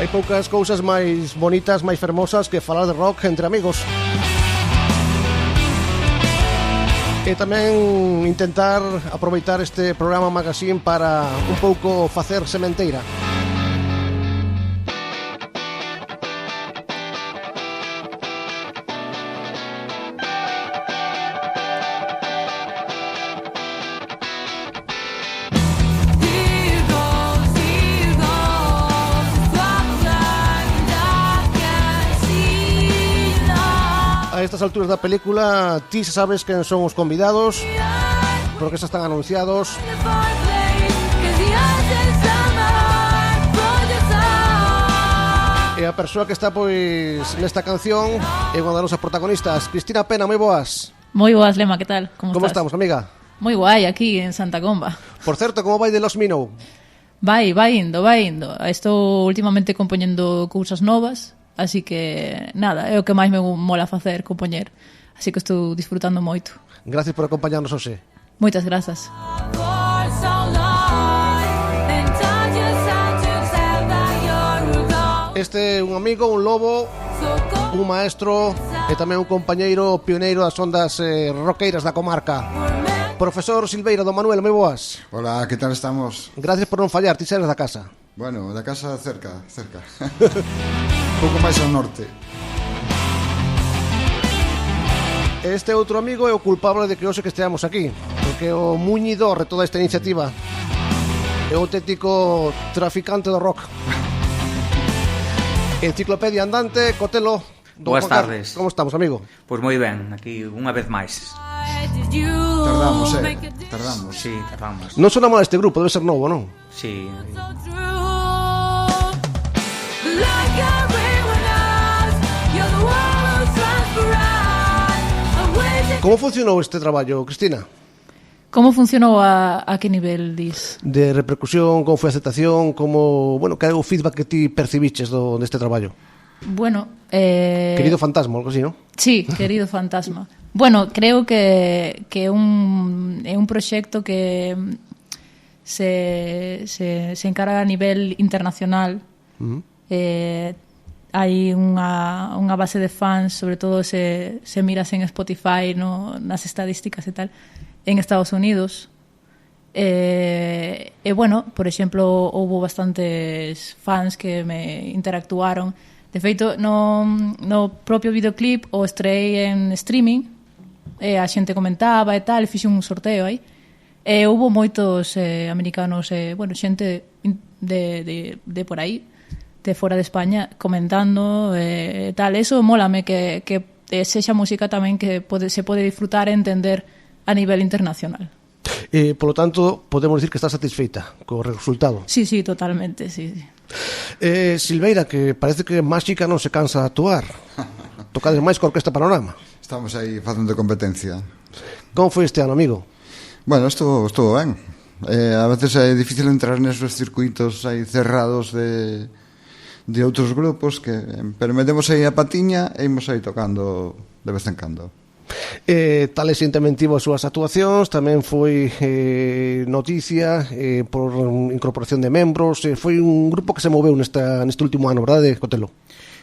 Hai poucas cousas máis bonitas, máis fermosas que falar de rock entre amigos. E tamén intentar aproveitar este programa magazine para un pouco facer sementeira. A estas alturas da película ti xa sabes quen son os convidados, porque xa están anunciados. E a persoa que está pois nesta canción é unha das nosas protagonistas, Cristina Pena. Moi boas. Moi boas, Lema, que tal? Como estamos, amiga? Moi guai aquí en Santa Comba. Por certo, como vai de Los Minou? Vai indo. Estou últimamente compoñendo cousas novas, así que nada, é o que máis me mola facer, compoñer. Así que estou disfrutando moito. Gracias por acompañarnos hoxe. Moitas grazas. Este é un amigo, un lobo, un maestro e tamén un compañeiro pioneiro das ondas roqueiras da comarca. Profesor Silveira do Manuel, moi boas. Hola, que tal estamos? Gracias por non fallar, ti eres da casa. Bueno, da casa cerca. Un pouco máis ao norte. Este outro amigo é o culpable de que hoxe que esteamos aquí, porque o muñidor de toda esta iniciativa é o auténtico traficante do rock. Enciclopedia andante, Cotelo. Boas tardes. Como estamos, amigo? Pois moi ben, aquí unha vez máis. Tardamos. Sí, tardamos. Non sona mal este grupo, debe ser novo, non? Sí. Como funcionou este traballo, Cristina? Como funcionou a que nivel dis? De repercusión, como foi a aceptación, como, bueno, que é o feedback que ti percibiches deste traballo? Bueno, Querido fantasma, algo así, non? Sí, querido fantasma. Bueno, creo que é un proxecto que se encara a nivel internacional. Hai unha base de fans, sobre todo se miras en Spotify, nas estadísticas e tal, en Estados Unidos. E bueno, por exemplo, houve bastantes fans que me interactuaron. De feito, no propio videoclip o estrei en streaming, e a xente comentaba e tal, e fixe un sorteo aí. E houve moitos americanos, bueno, xente de por aí, de fora de España, comentando e tal. Eso mólame que sexa música tamén que se pode disfrutar e entender a nivel internacional. Por lo tanto, podemos decir que está satisfeita co resultado. Sí, totalmente, sí. Silveira, que parece que máxica non se cansa de actuar. Tocades máis que Orquesta Panorama. Estamos aí facendo competencia. Como foi este ano, amigo? Bueno, estuvo ben. A veces é difícil entrar nesos circuitos aí cerrados de outros grupos, pero metemos aí a patiña e imos aí tocando de vez en cando. Talesen tamén tivo as súas actuacións, tamén foi noticia por incorporación de membros. Foi un grupo que se moveu neste último ano, verdade, Cotelo?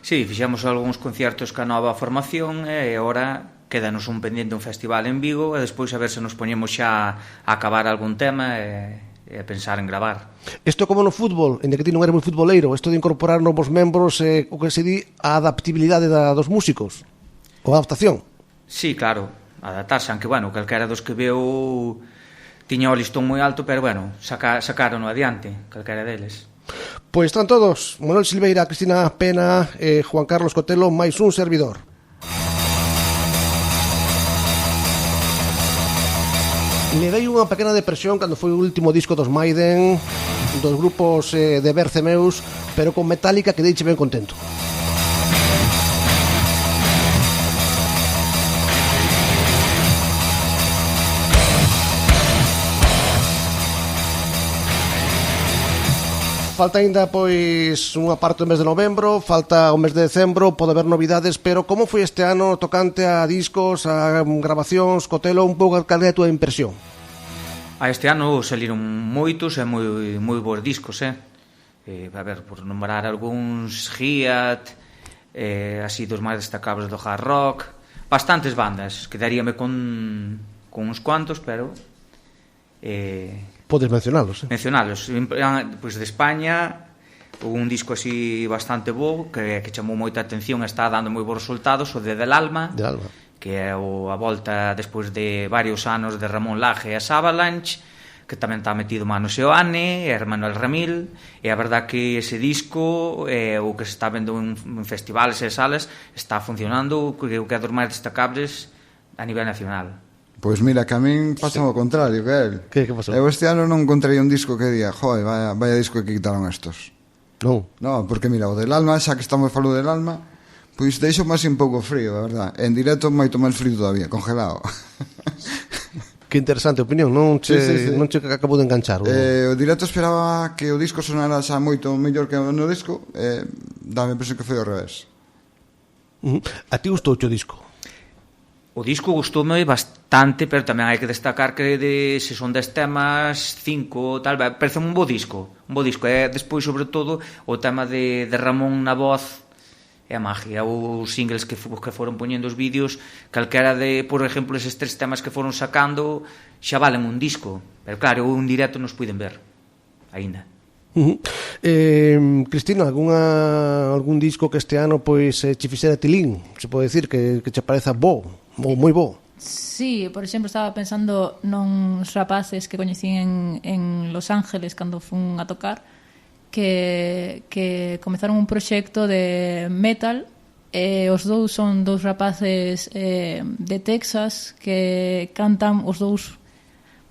Sí, fixemos algúns conciertos ca nova formación e agora quédanos un pendiente un festival en Vigo e despois a ver se nos poñemos xa a acabar algún tema e a pensar en gravar. Isto como no fútbol, en que ti non eres moi futboleiro, isto de incorporar novos membros, o que se di a adaptabilidade dos músicos, ou a adaptación. Sí, claro, adaptarse, aunque, bueno, calquera dos que veu tiña o listón moi alto, pero, bueno, sacaron adiante, calquera deles. Pois están todos, Manuel Silveira, Cristina Pena, Juan Carlos Cotelo, máis un servidor. Le dei unha pequena depresión cando foi o último disco dos Maiden, dos grupos de Bercemeus, pero con Metallica que deixe ben contento. Falta aínda pois unha parte do mes de novembro, falta o mes de decembro, pode haber novidades, pero como foi este ano tocante a discos, a grabacións, Cotelo, un pouco cal é a túa impresión? Este ano saliron moitos e moi bons discos, A ver, por nombrar algúns, Giat, así dos máis destacables do hard rock, bastantes bandas, quedaríame con uns cuantos, pero podes mencionalos, mencionalos. Pois de España, un disco así bastante bo que chamou moita atención e está dando moi bons resultados, o de Del Alma, que é a volta despois de varios anos de Ramón Laje e as Avalanche, que tamén está metido Manu Seoane e Manuel Ramil, e a verdad que ese disco, o que se está vendo en festivales e salas, está funcionando, creo que é dos máis destacables a nivel nacional. Pois mira, que a min pasa o contrario que el. Que pasou? Eu este ano non encontrei un disco que diga, joder, vaya disco que quitaron estos. Non. No, porque mira, o Del Alma, xa que estamos falando del Alma, pois deixo máis un pouco frío, a verdad. En directo moito máis frío todavía, congelado. Que interesante opinión, non che acabo de enganchar. O directo esperaba que o disco sonara xa moito mellor que no disco, dame a impresión que foi ao revés. A ti gustou o disco? O disco gustoume bastante, pero tamén hai que destacar que se son 10 temas, 5 tal, parece un bo disco. E despois, sobre todo, o tema de Ramón na voz é a magia. Os singles que foron poñendo os vídeos, calquera de, por exemplo, eses 3 temas que foron sacando xa valen un disco, pero claro, un directo nos puiden ver aínda. Cristina, algún disco que este ano pois che fixera tilín, se pode decir, que che pareza bo, moi bo? Sí, por exemplo, estaba pensando nos rapaces que coñecín en Los Ángeles cando fun a tocar, que comezaron un proxecto de metal, os dous son dous rapaces de Texas que cantan os dous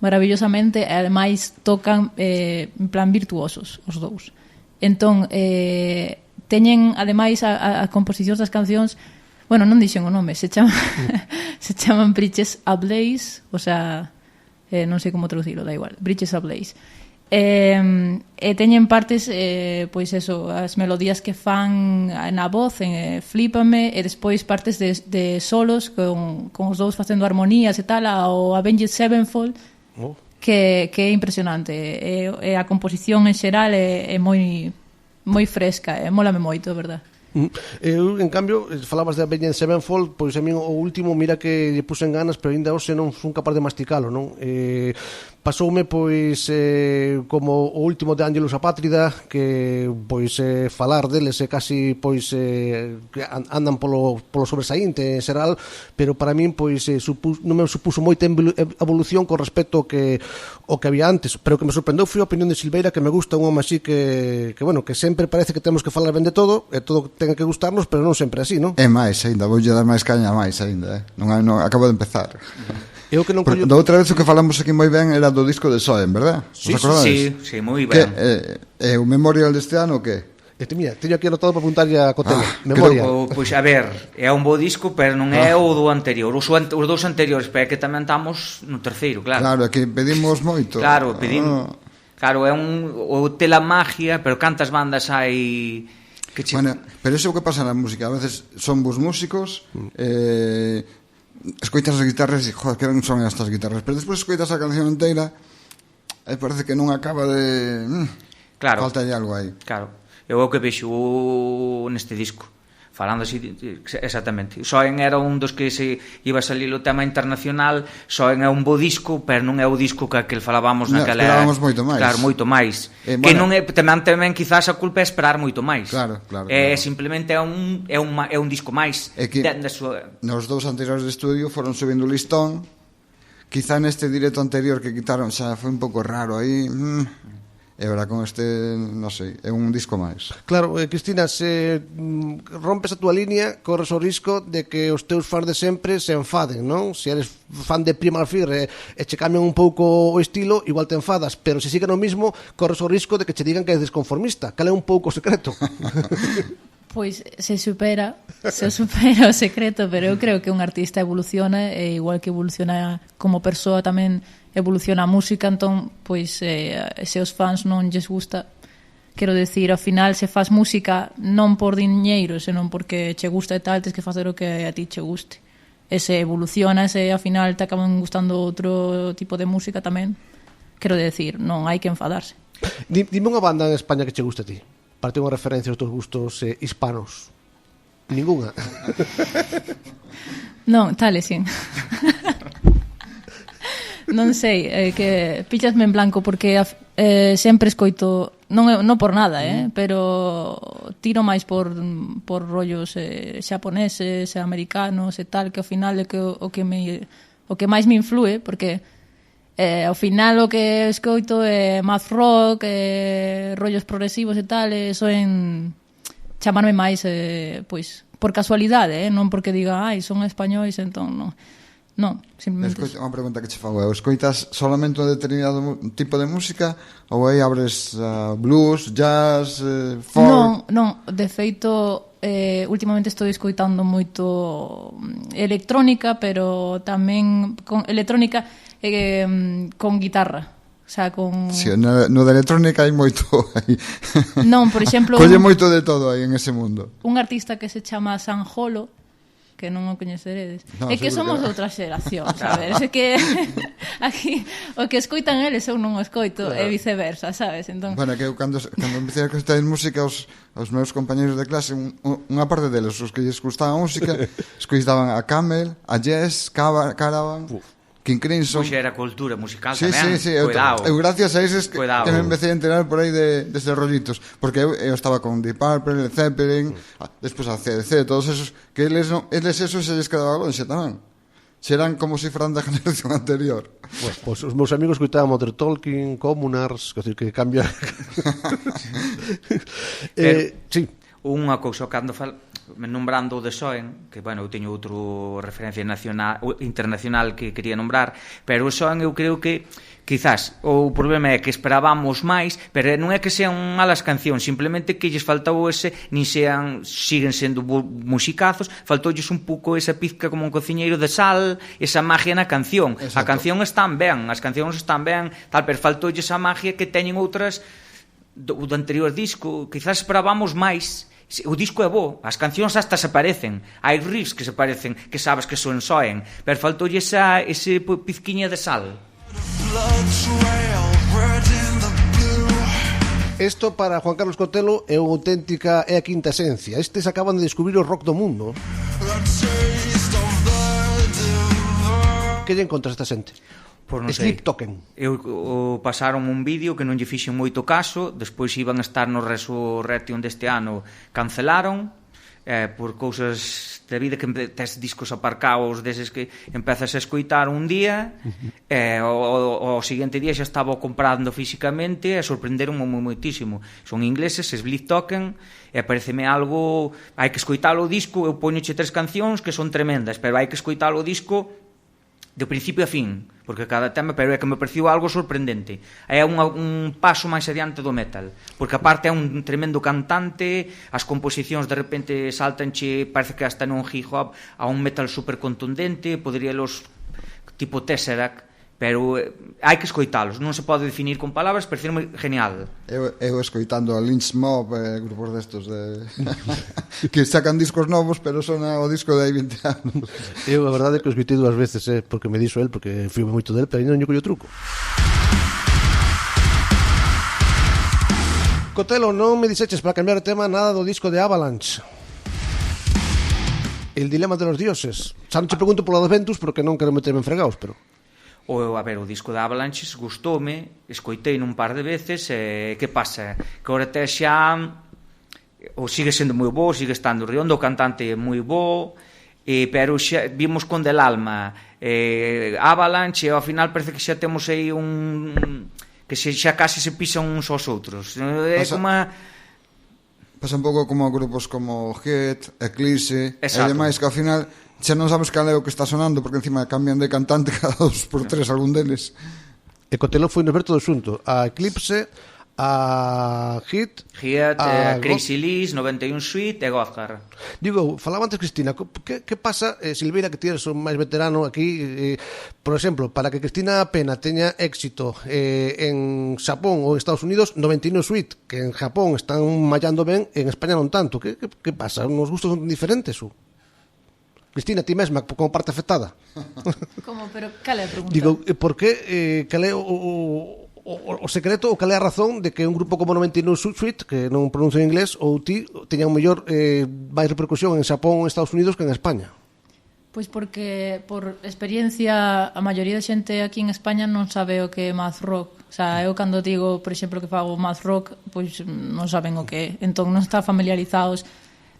maravillosamente e ademais tocan en plan virtuosos os dous. Entón, teñen ademais a composicións das cancións, bueno, non dixen o nome, se chaman Bridges Ablaze, o sea, non sei como traducilo, da igual, Bridges Ablaze. E teñen partes, pois eso, as melodías que fan na voz, Flípame, e despois partes de solos con os dous facendo armonías e tal, ao Avenged Sevenfold, que é impresionante, e a composición en xeral é moi fresca, e mólame moito, é verdad. Eu, en cambio, falabas de Avenged Sevenfold, pois a mí o último, mira que lle puse en ganas, pero ainda hoxe non fun capaz de masticalo, non? Pasoume, pois, como o último de Ángelus Apátrida, que, pois, falar deles é casi, pois, andan polo sobresaínte en xeral, pero para min, pois, non me supuso moita evolución con respecto ao que había antes, pero o que me sorprendeu foi a opinión de Silveira, que me gusta un home así que bueno, que sempre parece que temos que falar ben de todo, e todo ten que gustarnos, pero non sempre así, non? É máis ainda, voulle dar máis caña máis ainda, non acabo de empezar. Eu que non da outra vez o que falamos aquí moi ben era do disco de Soen, verdad? Sí, moi ben. É o memorial deste ano ou que? Mira, teño aquí anotado para apuntarlle a Cotelo. Memoria. Pois a ver, é un bo disco, pero non é o do anterior. Os dous anteriores, pero é que tamén estamos no terceiro, claro. Claro, é que pedimos moito. Claro, pedimos. Claro, é o tela magia, pero cantas bandas hai que Bueno, pero iso é o que pasa na música. A veces son vos músicos, escoitas as guitarras e, joder, que ben son estas guitarras, pero despois escoitas a canción inteira e parece que non acaba de... Claro. Falta algo aí. Claro. Eu o que vexo neste disco, falando así, exactamente. Soen era un dos que se iba a salir o tema internacional, Soen é un bo disco, pero non é o disco que falábamos naquela... Esperábamos moito máis. Claro, moito máis. Que non é, tamén quizás a culpa é esperar moito máis. Claro. Simplemente é un disco máis. É que nos dous anteriores de estudio foron subindo o listón, quizá neste directo anterior que quitaron xa foi un pouco raro aí... E agora con este, non sei, é un disco máis. Claro, Cristina, se rompes a túa línea, corres o risco de que os teus fans de sempre se enfaden, non? Se eres fan de Primal Fear e che cambian un pouco o estilo, igual te enfadas, pero se siguen o mismo, corres o risco de que che digan que és desconformista. Cal é un pouco o secreto? Pois se supera o secreto, pero eu creo que un artista evoluciona, e igual que evoluciona como persoa tamén evoluciona a música, entón, pois, se os fans non lles gusta, quero decir, ao final, se faz música non por diñeiro, senón porque che gusta e tal, tens que facer o que a ti che guste. E se evoluciona, se ao final te acaban gustando outro tipo de música tamén, quero decir, non hai que enfadarse. Dime unha banda en España que che guste a ti, para ter unha referencia aos teus gustos hispanos. Ninguna. Non, tale, sin. Non sei, que píchasme en blanco porque sempre escoito, non por nada, pero tiro máis por rollos xaponeses, americanos e tal, que ao final é o que máis me influe, porque ao final o que escoito é math rock, rollos progresivos e tal, e soen chamarme máis pois por casualidade, non porque diga, son españois, entón non, simplemente... Unha pregunta que che fago, escoitas solamente un determinado tipo de música ou aí abres blues, jazz, folk? Non, de feito últimamente estou escoitando moito electrónica, pero tamén con electrónica con guitarra. O sea, con... Sí, no de electrónica hai moito aí. Non, por exemplo... Colle moito de todo aí en ese mundo. Un artista que se chama Sanjolo, que non o coñeceredes. No, é que somos outra xeración, sabes? É que aquí o que escoitan eles eu non o escoito, claro. E viceversa, sabes? Entón... Bueno, que eu cando empecé a escoitar música aos meus compañeros de clase, unha parte deles, os que lles gustaba a música, escoitaban a Camel, a Yes, Caravan... King Crimson. Pois era cultura musical sí, tamén. Sí, eu gracias a eses que me empecé a enterar por aí destes rollitos, porque eu estaba con Deep Purple, Led Zeppelin, despois a CDC, todos esos, que eles esos se lles quedaba lonxe tamén. Serán como se foran da generación anterior. Pois os meus amigos escoitaban Modern Talking, Communards, que decir que cambia. Sí. Unha cousa cando nombrando o de Soen, que, bueno, eu teño outro referencia internacional que quería nombrar, pero o Soen eu creo que quizás o problema é que esperábamos máis, pero non é que sean malas cancións, simplemente que lles faltou siguen sendo musicazos, faltoulles un pouco esa pizca como un cociñeiro de sal, esa magia na canción. Exacto. A canción están ben, as cancións están ben, tal, pero faltoulles esa magia que teñen outras do anterior disco, quizás esperábamos máis. O disco é bo, as cancións hasta se parecen, hai riffs que se parecen, que sabes que son Soen, pero faltoulle ese pizquiña de sal. Isto para Juan Carlos Cotelo é unha auténtica, é a quinta esencia. Estes acaban de descubrir o rock do mundo. Que lle encontras esta xente? Por non Sleep Token. Pasaron un vídeo que non lle fixen moito caso, despois iban a estar no Resurrection deste ano, cancelaron por cousas da vida, que tes discos aparcados deses que empezas a escoitar un día, o seguinte día xa estaba comprando físicamente e sorprenderon moitísimo. Son ingleses, Sleep Token, e pareceme algo, hai que escoitalo o disco, eu poñoche 3 cancións que son tremendas, pero hai que escoitalo o disco de principio a fin, porque cada tema, pero é que me pareceu algo sorprendente. É un paso máis adiante do metal, porque aparte é un tremendo cantante, as composicións de repente saltanche, parece que hasta non hip hop, a un metal super contundente, poderíalos tipo Tesseract, pero hai que escoitalos, non se pode definir con palabras, pareceu genial. Eu escoitando a Lynch Mob, grupos destos que sacan discos novos, pero son o disco de hai 20 anos. Eu a verdade é que os escoitei 2 veces, porque me dixo el, porque fui moito del, pero ainda non lle collo truco. Cotelo, non me dixeches para cambiar de tema nada do disco de Avalanche. El dilema de los dioses. Xa non che pregunto polo Adventus, porque non quero meterme en fregaos, pero... o disco de Avalanche gustoume, escoitei un par de veces, que pasa? Que agora te xa sigue sendo moi bo, sigue estando Riondo, o cantante é moi bo, pero xa vimos con Del Alma, Avalanche, ao final parece que xa temos aí que xa casi se pisan uns aos outros. É como pasa un pouco como grupos como Head, Eclipse e demais, que ao final xa non sabes cal é o que está sonando, porque encima cambian de cantante cada 2 por 3 algún deles. E Cotelo foi nos ver todo xunto, a Eclipse, a Hit, a Crazy Liz, 91 Suite e Gothard. Digo, falaba antes Cristina, que pasa, Silveira, que ti eres o máis veterano aquí, por exemplo, para que Cristina Pena teña éxito en Xapón ou en Estados Unidos, 99 Suite, que en Japón están mallando ben, en España non tanto. Que pasa? Os gustos son diferentes, ou? Cristina, ti mesma, como parte afectada. Como, pero cal é a pregunta? Digo, por que, cal é o o secreto, o cal é a razón de que un grupo como 99 Suite, que non pronuncio en inglés, ou ti, teña un mellor máis repercusión en Xapón ou en Estados Unidos que en España? Pois porque, por experiencia, a maioría da xente aquí en España non sabe o que é math rock. O sea, eu cando digo, por exemplo, que fago math rock, pois non saben o que é. Entón non está familiarizados.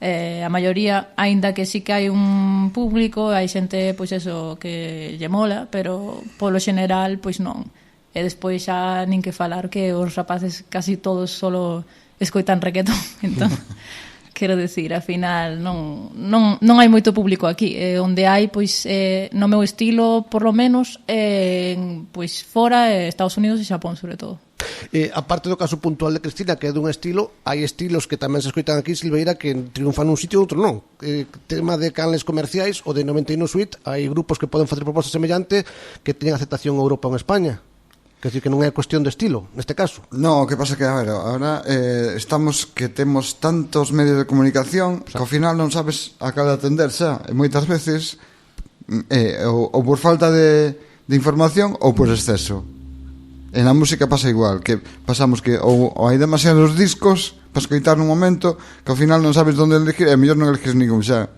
A maioría, aínda que sí que hai un público, hai xente, pois eso, que lle mola, pero polo xeneral, pois non. E despois xa nin que falar que os rapaces casi todos solo escoitan reggaetón. Entón, quero decir, ao final non hai moito público aquí. Onde hai, pois, no meu estilo, por lo menos, pois fora, Estados Unidos e Xapón, sobre todo. Aparte do caso puntual de Cristina, que é dun estilo, hai estilos que tamén se escoitan aquí, Silveira, que triunfan nun sitio e outro non. Tema de canles comerciais, o de 99 Suite, hai grupos que poden facer propostas semellante que teñen aceptación en Europa ou en España. Quer dizer que non é cuestión de estilo, neste caso. No, o que pasa que, a ver, ahora estamos que temos tantos medios de comunicación que ao final non sabes a cal atender xa. E moitas veces ou por falta de información ou por exceso. En a música pasa igual, que pasamos que ou hai demasiados discos para escoitar nun momento que ao final non sabes onde elegir e mellor non eliges ningún xa.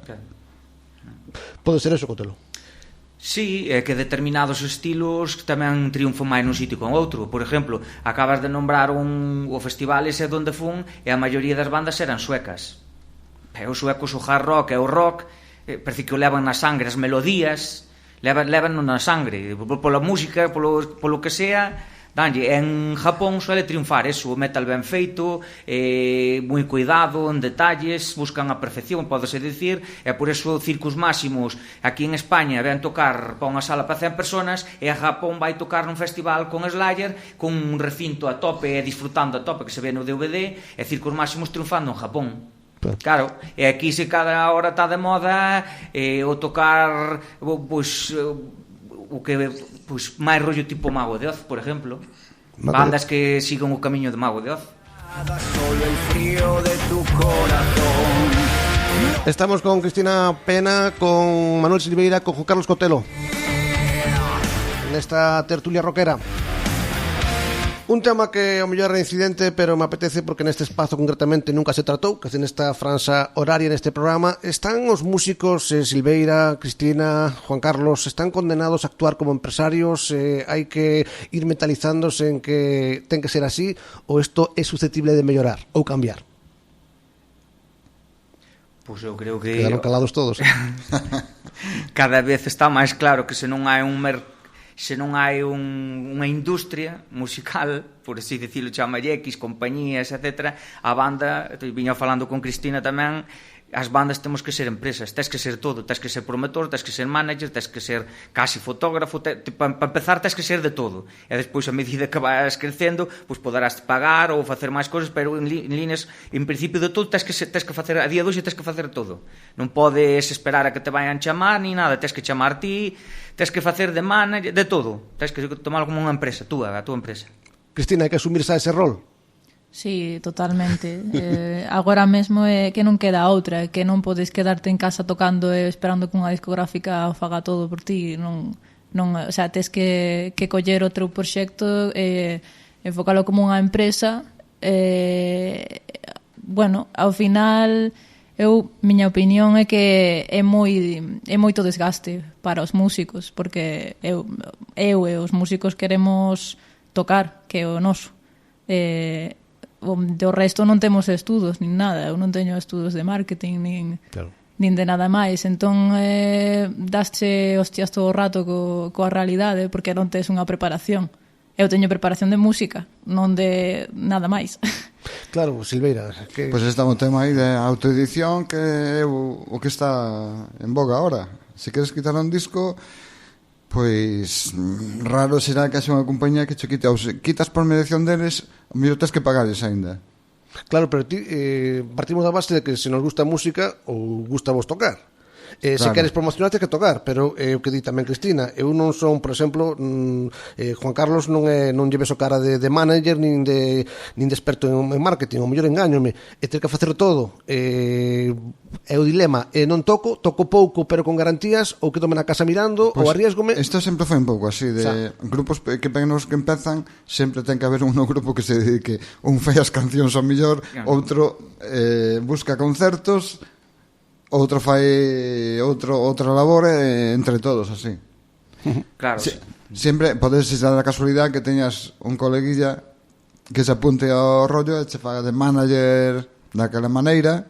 Pode ser eso, Cotelo. Sí, é que determinados estilos tamén triunfan máis nun sitio con outro. Por exemplo, acabas de nombrar o festival ese donde fun e a maioría das bandas eran suecas. E os suecos, o hard rock e o rock, parece que o levan na sangre, as melodías levan na sangre, pola música, polo que sea. Danlle, en Japón suele triunfar eso, o metal ben feito, moi cuidado en detalles, buscan a perfección, podese dicir, e por eso Circus Máximos aquí en España ven tocar para unha sala para 100 personas e a Japón vai tocar nun festival con Slayer, con un recinto a tope e disfrutando a tope que se ve no DVD, e Circus Máximos triunfando en Japón. Claro, e aquí se cada hora está de moda o tocar pois o que pois máis rollo tipo Mago de Oz, por exemplo. Bandas que sigan o camiño de Mago de Oz. Estamos con Cristina Pena, con Manuel Silveira, con Juan Carlos Cotelo nesta tertulia rockera. Un tema que ao mellor é reincidente, pero me apetece porque neste espazo concretamente nunca se tratou, que nesta franxa horaria neste programa. Están os músicos Silveira, Cristina, Juan Carlos, están condenados a actuar como empresarios, hai que ir mentalizándose en que ten que ser así, ou isto é susceptible de mellorar ou cambiar? Pois eu creo que quedaron calados todos. Cada vez está máis claro que se non hai unha industria musical, por así dicilo, chamalle X, compañías, etc., a banda, viña falando con Cristina tamén, as bandas temos que ser empresas, tens que ser todo, tens que ser promotor, tens que ser manager, tens que ser casi fotógrafo, para empezar tens que ser de todo, e despois a medida que vas crecendo, pois poderás pagar ou facer máis cousas, pero en líneas, en principio de todo, tens que facer, a día de hoxe tens que facer todo, non podes esperar a que te vayan chamar ni nada, tens que chamar ti, tens que facer de manager, de todo, tens que tomar como unha empresa, a túa empresa. Cristina, hai que asumirse a ese rol? Sí, totalmente. Agora mesmo é que non queda outra, que non podes quedarte en casa tocando e esperando que unha discográfica o faga todo por ti. Non, o sea, tes que coller o teu proxecto e enfocalo como unha empresa. Bueno, ao final, miña opinión é que é moito desgaste para os músicos, porque eu e os músicos queremos tocar, que é o noso. Do resto non temos estudos nin nada, eu non teño estudos de marketing nin de nada máis, entón dasche hostias todo o rato coa realidade porque non tes unha preparación. Eu teño preparación de música, non de nada máis. Claro, Silveira, que... Pois está un tema aí de autoedición que é o que está en boga ahora. Se queres quitar un disco, pois raro será que haxa unha compañía que che quite, ou se quitas por mediación deles, o mellor tens que pagares aínda. Claro, pero ti, partimos da base de que se nos gusta a música ou gusta vos tocar. Se queres promocionar, tens que tocar, pero o que di tamén Cristina, eu non son, por exemplo, Juan Carlos non lleves o cara de manager nin de experto en marketing, o mellor engáñome, e ter que facer todo. É o dilema, non toco pouco, pero con garantías, ou quedome na casa mirando, ou arriesgome. Isto sempre foi un pouco así, de grupos pequenos que empezan, sempre ten que haber un grupo que se dedique, un fai as cancións ao mellor, outro busca concertos, outro fai outra labor, entre todos, así. Claro. Sempre podes dar a casualidade que teñas un coleguilla que se apunte ao rollo e se faga de manager daquela maneira,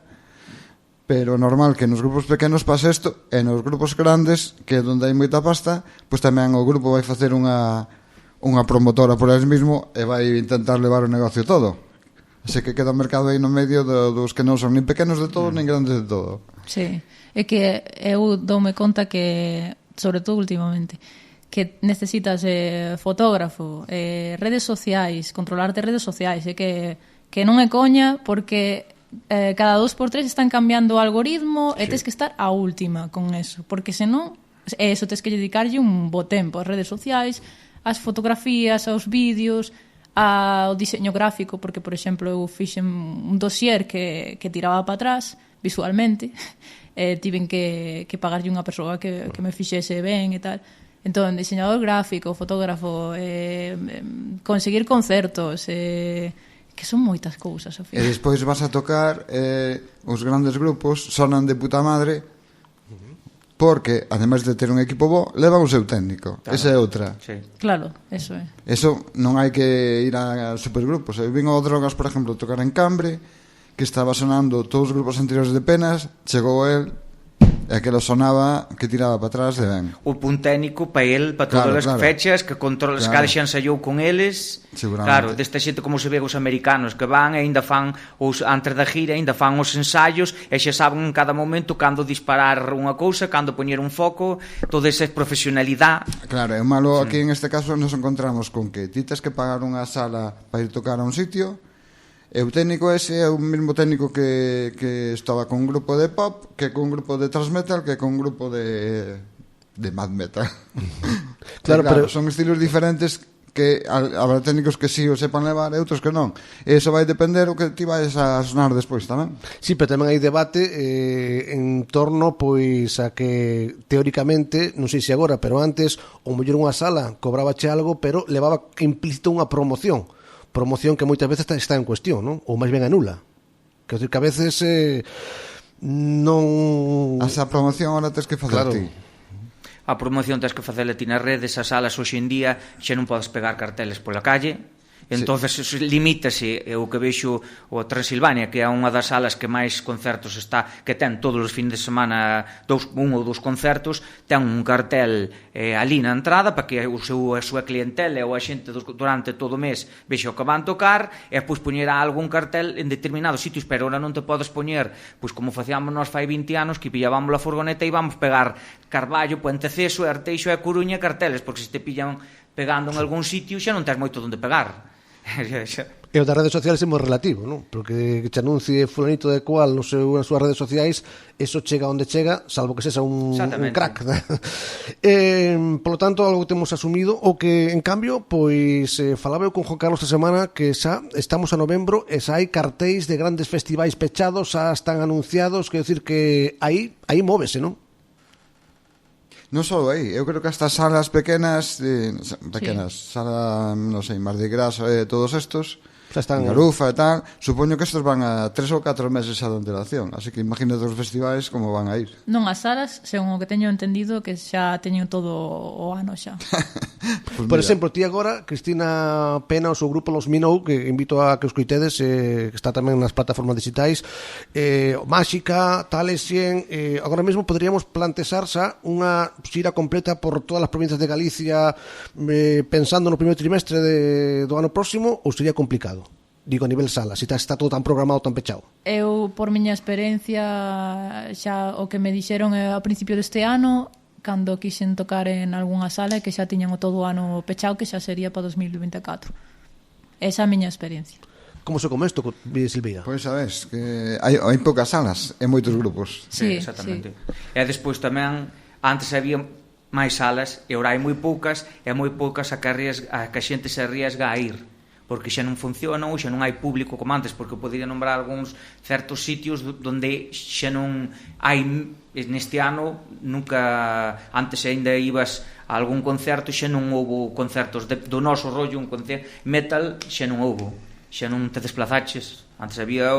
pero normal que nos grupos pequenos pase isto, e nos grupos grandes, que é onde hai moita pasta, pois tamén o grupo vai facer unha promotora por eles mismo e vai intentar levar o negocio todo. Así que queda o mercado aí no medio dos que non son nin pequenos de todo, nin grandes de todo. Sí, é que eu doume conta que, sobre todo últimamente, que necesitas fotógrafo, redes sociais, controlarte redes sociais, que non é coña, porque cada 2x3 están cambiando o algoritmo e tens que estar a última con eso, porque senón eso tens que dedicarlle un bo tempo ás redes sociais, ás fotografías, aos vídeos, ao diseño gráfico, porque, por exemplo, eu fixen un dossier que tiraba para atrás visualmente, tiven que pagarlle unha persoa que me fixese ben e tal. Entón, diseñador gráfico, fotógrafo, conseguir concertos, que son moitas cousas, Sofía. E despois vas a tocar, os grandes grupos sonan de puta madre, porque, ademais de ter un equipo bo, levan o seu técnico. Claro. Esa é outra. Sí. Claro, eso é. Eso non hai que ir a supergrupos. Eu vin o Drogas, por exemplo, tocar en Cambre, que estaba sonando todos os grupos anteriores de Penas, chegou el, e aquilo sonaba que tiraba para atrás de ben. O pun técnico para el, para todas as fechas, que controla, cada xa ensaiou con eles. Claro, desta xente como se ve os americanos que van e ainda fan antes da gira, ainda fan os ensaios e xa saben en cada momento cando disparar unha cousa, cando poñer un foco, toda esa profesionalidade. Claro, é malo aquí en este caso nos encontramos con que ti tes que pagar unha sala para ir tocar a un sitio. E o técnico ese é o mesmo técnico que estaba con un grupo de pop, que con un grupo de thrash metal, que con un grupo de mad metal. Claro, pero son estilos diferentes que habrá técnicos que sí o sepan levar e outros que non. E iso vai depender o que ti vais a sonar despois tamén. Sí, pero tamén hai debate en torno pois a que teóricamente, non sei se agora, pero antes o mellor unha sala cobrabache algo, pero levaba implícito unha promoción que moitas veces está en cuestión, non? Ou máis ben anula. Quer dizer que a veces non... Esa promoción ahora tens que facer ti. A promoción tens que facela ti nas redes, as salas hoxe en día xa non podes pegar carteles pola calle. Entonces limítase o que vexo o Transilvania, que é unha das salas que máis concertos está, que ten todos os fins de semana un ou dous concertos, ten un cartel ali na entrada para que a súa clientela ou a xente durante todo o mes vexe o que van tocar e pois poñer algún cartel en determinados sitios, pero ahora non te podes poñer pois como facíamos nós fai 20 anos que pillábamos a furgoneta e íbamos pegar Carballo, Puente Ceso, Arteixo e Coruña carteles, porque se te pillan pegando en algún sitio xa non tens moito onde pegar. E o das redes sociais é moi relativo, non? Porque que te anuncie fulanito de cual nas súas redes sociais, eso chega onde chega, salvo que sexa un crack. Polo tanto, algo que temos asumido, o que, en cambio, pois falaba eu con Juan Carlos esta semana que xa estamos a novembro e xa hai cartéis de grandes festivais pechados, xa están anunciados, quero dicir que aí móvese, non? Non só aí, eu creo que estas salas pequenas, sala, non sei, Mardi Gras, todos estos, Garufa e tal, supoño que estos van a 3 ou 4 meses a de antelación, así que imagínate os festivais como van a ir. Non, as salas, según o que teño entendido, que xa teñen todo o ano xa. Pues por exemplo, ti agora, Cristina Pena, o seu grupo Los Minou, que invito a que os coitedes, que está tamén nas plataformas digitais, Máxica, Talesien, agora mesmo poderíamos plantexar xa unha xira completa por todas as provincias de Galicia, pensando no primeiro trimestre do ano próximo, ou sería complicado? Digo, a nivel sala, se está todo tan programado, tan pechado. Eu, por miña experiencia, xa o que me dixeron ao principio deste ano, cando quixen tocar en algunha sala, que xa tiñan o todo o ano pechado, que xa sería para 2024. Esa é a miña experiencia. Como se come isto, Silveira? Pois sabes, que hai poucas salas e moitos grupos. Sí, exactamente. E despois tamén, antes había máis salas e ahora hai moi poucas a que a xente se arriesga a ir, porque xa non funciona ou xa non hai público como antes, porque podería nombrar algúns certos sitios onde xa non hai. Neste ano nunca, antes ainda ibas a algún concerto, xa non houbo concertos do noso rollo, un concerto metal xa non houbo, xa non te desplazaches. Antes había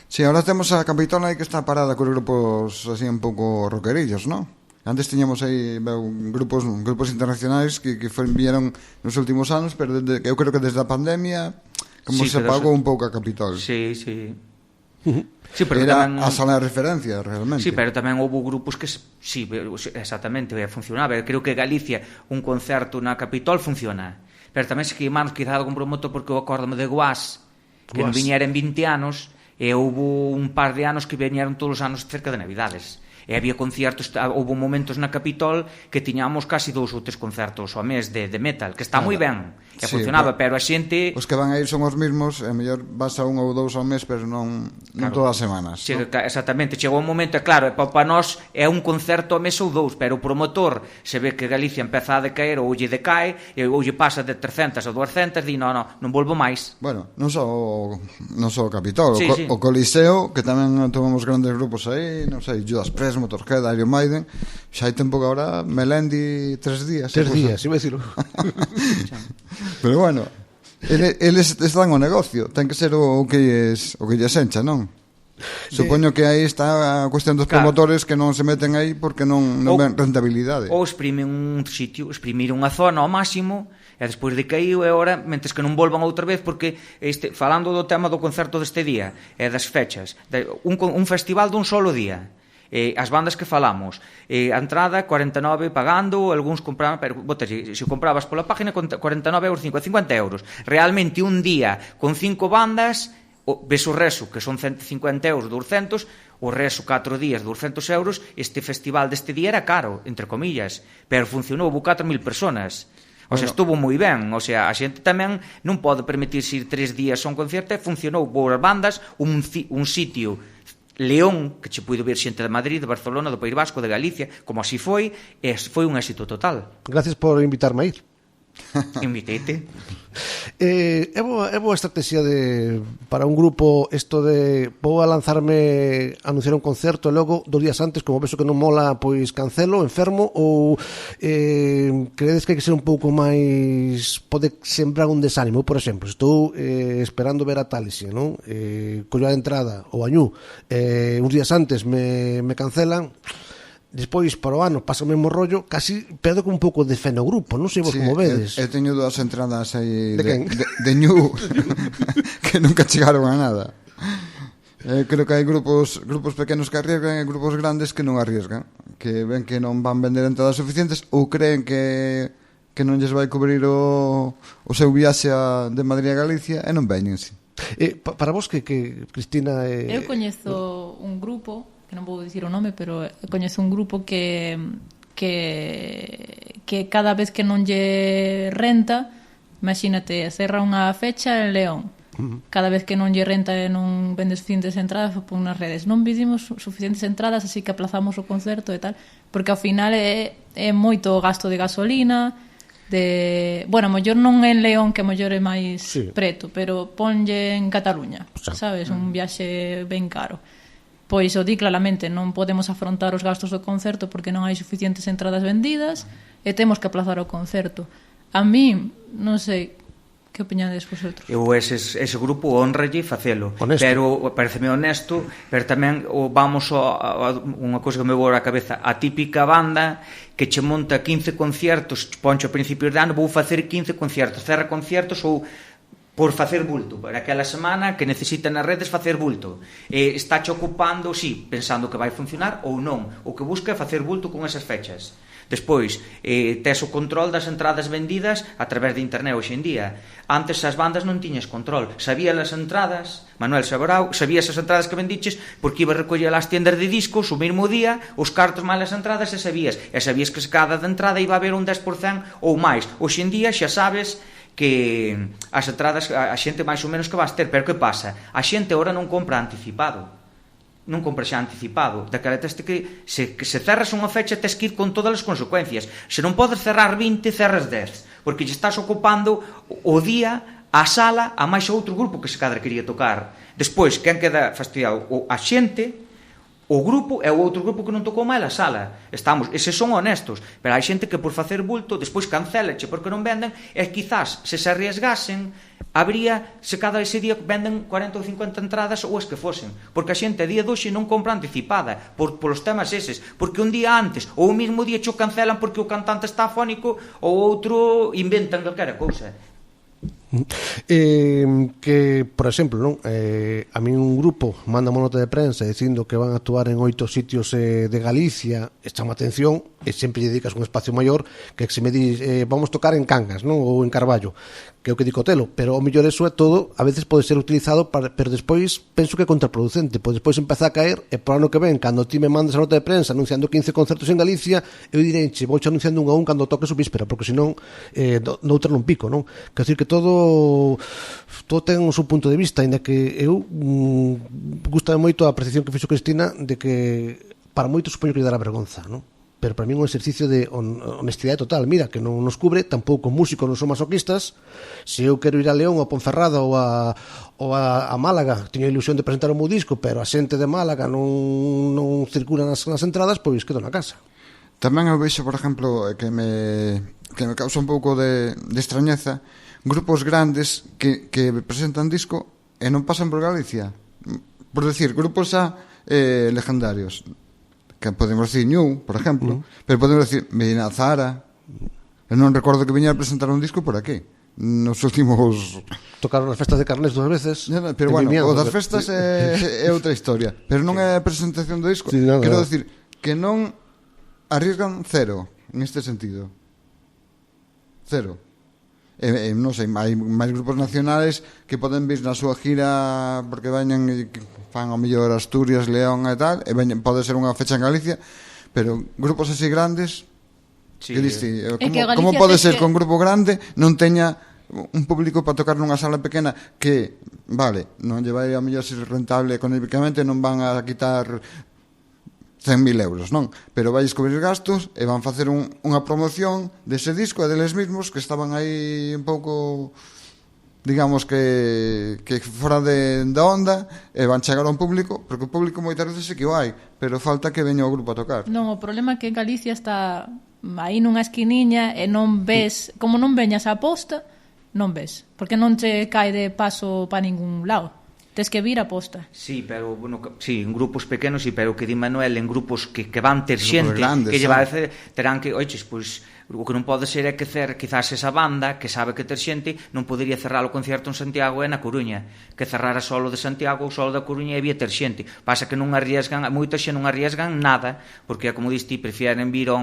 Sí, ahora temos a Capitola aí que está parada con grupos así un pouco rockerillos, non? Antes tiñamos aí grupos internacionais que vieron nos últimos anos, pero eu creo que desde a pandemia como se apagou un pouco a Capitol. Sí. Sí, pero era tamén, a sala de referencia, realmente. Sí, pero tamén houve grupos que sí, exactamente, funcionaba. Creo que Galicia un concerto na Capitol funciona. Pero tamén se queimaron quizá algún promotor, porque eu acórdame de Guas, que non viñera en 20 anos, e houve un par de anos que viñeron todos os anos cerca de Navidades. E había conciertos, houve momentos na Capitol que tiñamos casi 2 ou 3 concertos ao mes de metal, que está moi ben, que funcionaba, pero a xente... Os que van a ir son os mismos, e mellor vas a 1 ou 2 ao mes, pero non todas as semanas. Exactamente, chegou un momento, claro, para nós é un concerto ao mes ou 2, pero o promotor se ve que Galicia empeza a decaer ou lle decae, ou lle pasa de 300 a 200, di non volvo máis. Bueno, non só o Capitol, o Coliseo, que tamén tomamos grandes grupos aí, non sei, Judas Priest, Motorhead, Iron Maiden, xa hai tempo que agora Melendi 3 días. 3 días, iba a decirlo. Pero bueno, eles están o negocio, ten que ser o que lles encha, non? Supoño que aí está a cuestión dos promotores que non se meten aí porque non ven rentabilidade. Ou exprimen un sitio, exprimir unha zona ao máximo, e despois de caíu é hora, mentes que non volvan outra vez, porque falando do tema do concerto deste día e das fechas, un festival dun solo día, as bandas que falamos, a entrada 49 pagando, algúns compraban, pero se comprabas pola página 49 euros, 50 euros. Realmente un día con 5 bandas, ves o reso, que son 150 euros, 200, o reso 4 días, 200 euros. Este festival deste día era caro, entre comillas, pero funcionou, hubo 4.000 personas. O sea, estuvo moi ben. O sea, a xente tamén non pode permitirse ir 3 días a un concerto, e funcionou boas bandas, un sitio León, que che puido ver xente de Madrid, de Barcelona, do País Vasco, de Galicia, como así foi, e foi un éxito total. Gracias por invitarme a ir. Inviteite. É boa estrategia para un grupo isto de vou a lanzarme a anunciar un concerto e logo 2 días antes, como vexo que non mola, pois cancelo, enfermo, ou credes que hai que ser un pouco máis, pode sembrar un desánimo? Por exemplo, estou esperando ver a Thalisia, non? Collo a entrada ou a Ñu, uns días antes me cancelan. Despois, para o ano, pasa o mesmo rollo, casi perdo con un pouco de fe no grupo, non sei vos como vedes. Eu teño 2 entradas aí de Ñu que nunca chegaron a nada. Creo que hai grupos pequenos que arriesgan e grupos grandes que non arriesgan, que ven que non van vender entradas suficientes ou creen que non lles vai cubrir o seu viaxe de Madrid a Galicia e non veñense. Para vos, que Cristina... Eu coñezo un grupo, que non vou dicir o nome, pero coñezo un grupo que cada vez que non lle renta, imagínate, cerra unha fecha en León, cada vez que non lle renta e non vende suficientes entradas, pon nas redes, non vendimos suficientes entradas, así que aplazamos o concerto e tal, porque ao final é moito gasto de gasolina, bueno, mellor non en León, que mellor é máis preto, pero ponlle en Cataluña, sabes, un viaxe ben caro. Pois o di claramente, non podemos afrontar os gastos do concerto porque non hai suficientes entradas vendidas e temos que aplazar o concerto. A mí, non sei, que opiñades vosotros? Eu ese grupo honralle facelo, honesto. Pero pareceme honesto, pero tamén vamos a unha cousa que me voa a cabeza, a típica banda que che monta 15 conciertos, poncho a principios de ano, vou facer 15 conciertos, cerra conciertos ou por facer bulto, para aquela semana que necesita nas redes facer bulto, está che ocupando, pensando que vai funcionar ou non, o que busca é facer bulto con esas fechas. Despois, tes o control das entradas vendidas a través de internet hoxe en día. Antes as bandas non tiñas control, sabías as entradas, Manuel Saborau, sabías as entradas que vendiches porque iba a recoller as tiendas de discos o mesmo día, os cartos mal as entradas, e sabías que cada entrada iba a haber un 10% ou máis. Hoxe en día xa sabes que as entradas a xente máis ou menos que vas ter, pero que pasa? A xente agora non compra anticipado, non compra xa anticipado, daquela teste que se cerras unha fecha tes que ir con todas as consecuencias. Se non podes cerrar 20, cerras 10, porque lle estás ocupando o día, a sala, a máis outro grupo que se cadra quería tocar. Despois, quen queda fastidiado? A xente, o grupo e o outro grupo que non tocou máis a sala. Eses son honestos, pero hai xente que por facer bulto despois cancelache porque non venden, e quizás se arriesgasen habría, se cada ese día venden 40 ou 50 entradas ou as que fosen, porque a xente a día doxe non compra anticipada polos temas eses, porque un día antes ou o mismo día cho cancelan porque o cantante está afónico ou outro inventan calquera cousa. Que, por exemplo, non? A mí un grupo manda unha nota de prensa dicindo que van a actuar en 8 sitios de Galicia, e chama atención, e sempre lle dedicas un espacio maior, que se me di, vamos tocar en Cangas, non? Ou en Carballo, que é o que dico telo, pero o mellor eso é todo, a veces pode ser utilizado pero despois penso que é contraproducente, pois despois empeza a caer, e por ano que ven, cando ti me mandas a nota de prensa anunciando 15 concertos en Galicia, eu direi, vou anunciando un a un cando toques o víspera, porque senón noutra non pico, non? Quer dizer que todo ten o seu punto de vista, ainda que eu gustame moito a apreciación que fixo Cristina de que para moitos supoño que lle dará vergonza, non? Pero para mí é un exercicio de honestidade total. Mira, que non nos cubre, tampouco músicos non son masoquistas. Se eu quero ir a León, ou a Ponferrada ou a Málaga, teño a ilusión de presentar o meu disco, pero a xente de Málaga non circula nas entradas, pois quedo na casa. Tamén eu vexo, por exemplo, que me causa un pouco de extrañeza grupos grandes que presentan disco e non pasan por Galicia. Por decir, grupos legendarios, que podemos decir New, por exemplo, pero podemos decir Medina Zahara. Eu non recordo que viñera a presentar un disco por aquí nos últimos... Tocaron as festas de Carnés 2 veces. Pero bueno, o das festas é outra historia, pero non é a presentación do disco. Quero decir que non arriesgan cero neste sentido. Cero. Non sei, hai máis grupos nacionales que poden vir na súa gira porque veñen e fan ao mellor Asturias, León e tal, e pode ser unha fecha en Galicia, pero grupos así grandes, sí, que diste, como pode ser que un grupo grande non teña un público para tocar nunha sala pequena que, vale, non lle vai a mellor ser rentable económicamente, non van a quitar 100.000 euros, non? Pero vai cubrir gastos e van facer unha promoción dese disco e deles mismos que estaban aí un pouco, digamos que fora da onda, e van chegar a un público, porque o público moitas veces sí que o hai, pero falta que veña o grupo a tocar. Non, o problema é que en Galicia está aí nunha esquiniña e non ves, como non veñas a posta, non ves, porque non te cae de paso para ningún lado. Tes que vir a posta. Sí, pero bueno, sí, en grupos pequenos, sí, pero que di Manuel, en grupos que van ter xente, grandes, que lle vai facer, terán que, oiches, pois o que non pode ser é que quizás esa banda que sabe que ter xente non podería cerrar o concerto en Santiago e na Coruña, que cerrara solo de Santiago ou solo da Coruña e había ter xente. Pasa que non arriesgan, moitas xe non arriesgan nada, porque como diste, prefieren vir a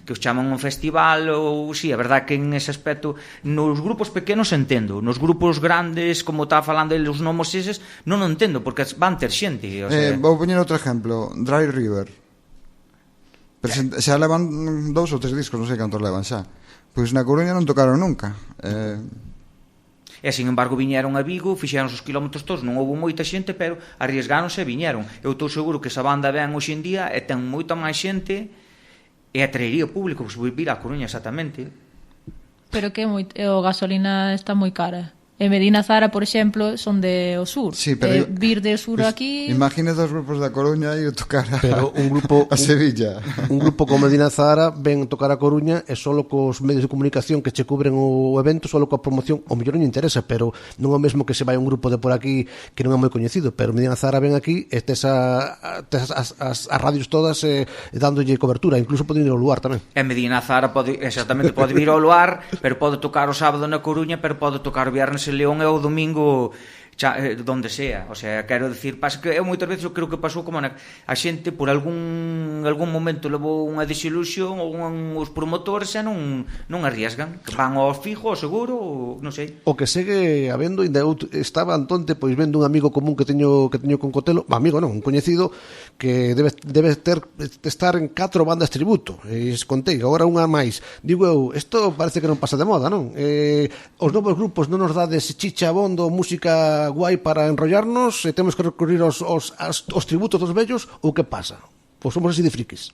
que os chaman un festival ou sí, a verdad que en ese aspecto nos grupos pequenos entendo, nos grupos grandes, como está falando os nomos eses, non o entendo, porque van ter xente. O sea... Vou poñer outro exemplo, Dry River. Xa levan 2 ou 3 discos, non sei cantos levan xa. Pois na Coruña non tocaron nunca. E sin embargo viñeron a Vigo, fixeron os kilómetros todos, non houve moita xente, pero arriesgáronse e viñeron. Eu estou seguro que esa banda ven hoxe en día e ten moita máis xente e atraería o público, pois vir a Coruña exactamente. Pero que o gasolina está moi cara. E Medina Zahara, por exemplo, son de o sur. Sí, pero vir de sur aquí... Imagina dos grupos da Coruña e tocar pero un grupo, a Sevilla. Un grupo como Medina Zahara ven tocar a Coruña e solo cos medios de comunicación que che cubren o evento, solo coa promoción, o mellor non interesa, pero non é o mesmo que se vai un grupo de por aquí que non é moi coñecido, pero Medina Zahara ven aquí e tes as radios todas dándolle cobertura, incluso pode ir ao lugar tamén. E Medina Zahara pode vir ao lugar, pero pode tocar o sábado na Coruña, pero pode tocar o viernes en León e o domingo donde sea, o sea, quero dicir, pasa que moitas veces eu creo que pasou como a xente por algún momento levou unha desilusión ou os promotores e non arriesgan, que van ao fijo, ao seguro, ou non sei. O que segue habendo, ainda eu estaba antonte pois vendo un amigo común que teño con Cotelo, amigo non, un coñecido que debe estar en 4 bandas tributo, e contei, agora unha máis. Digo eu, isto parece que non pasa de moda, non? Os novos grupos non nos dades chicha, bondo, música guai para enrollarnos e temos que recurrir aos tributos dos vellos, ou que pasa? Pois somos así de frikis.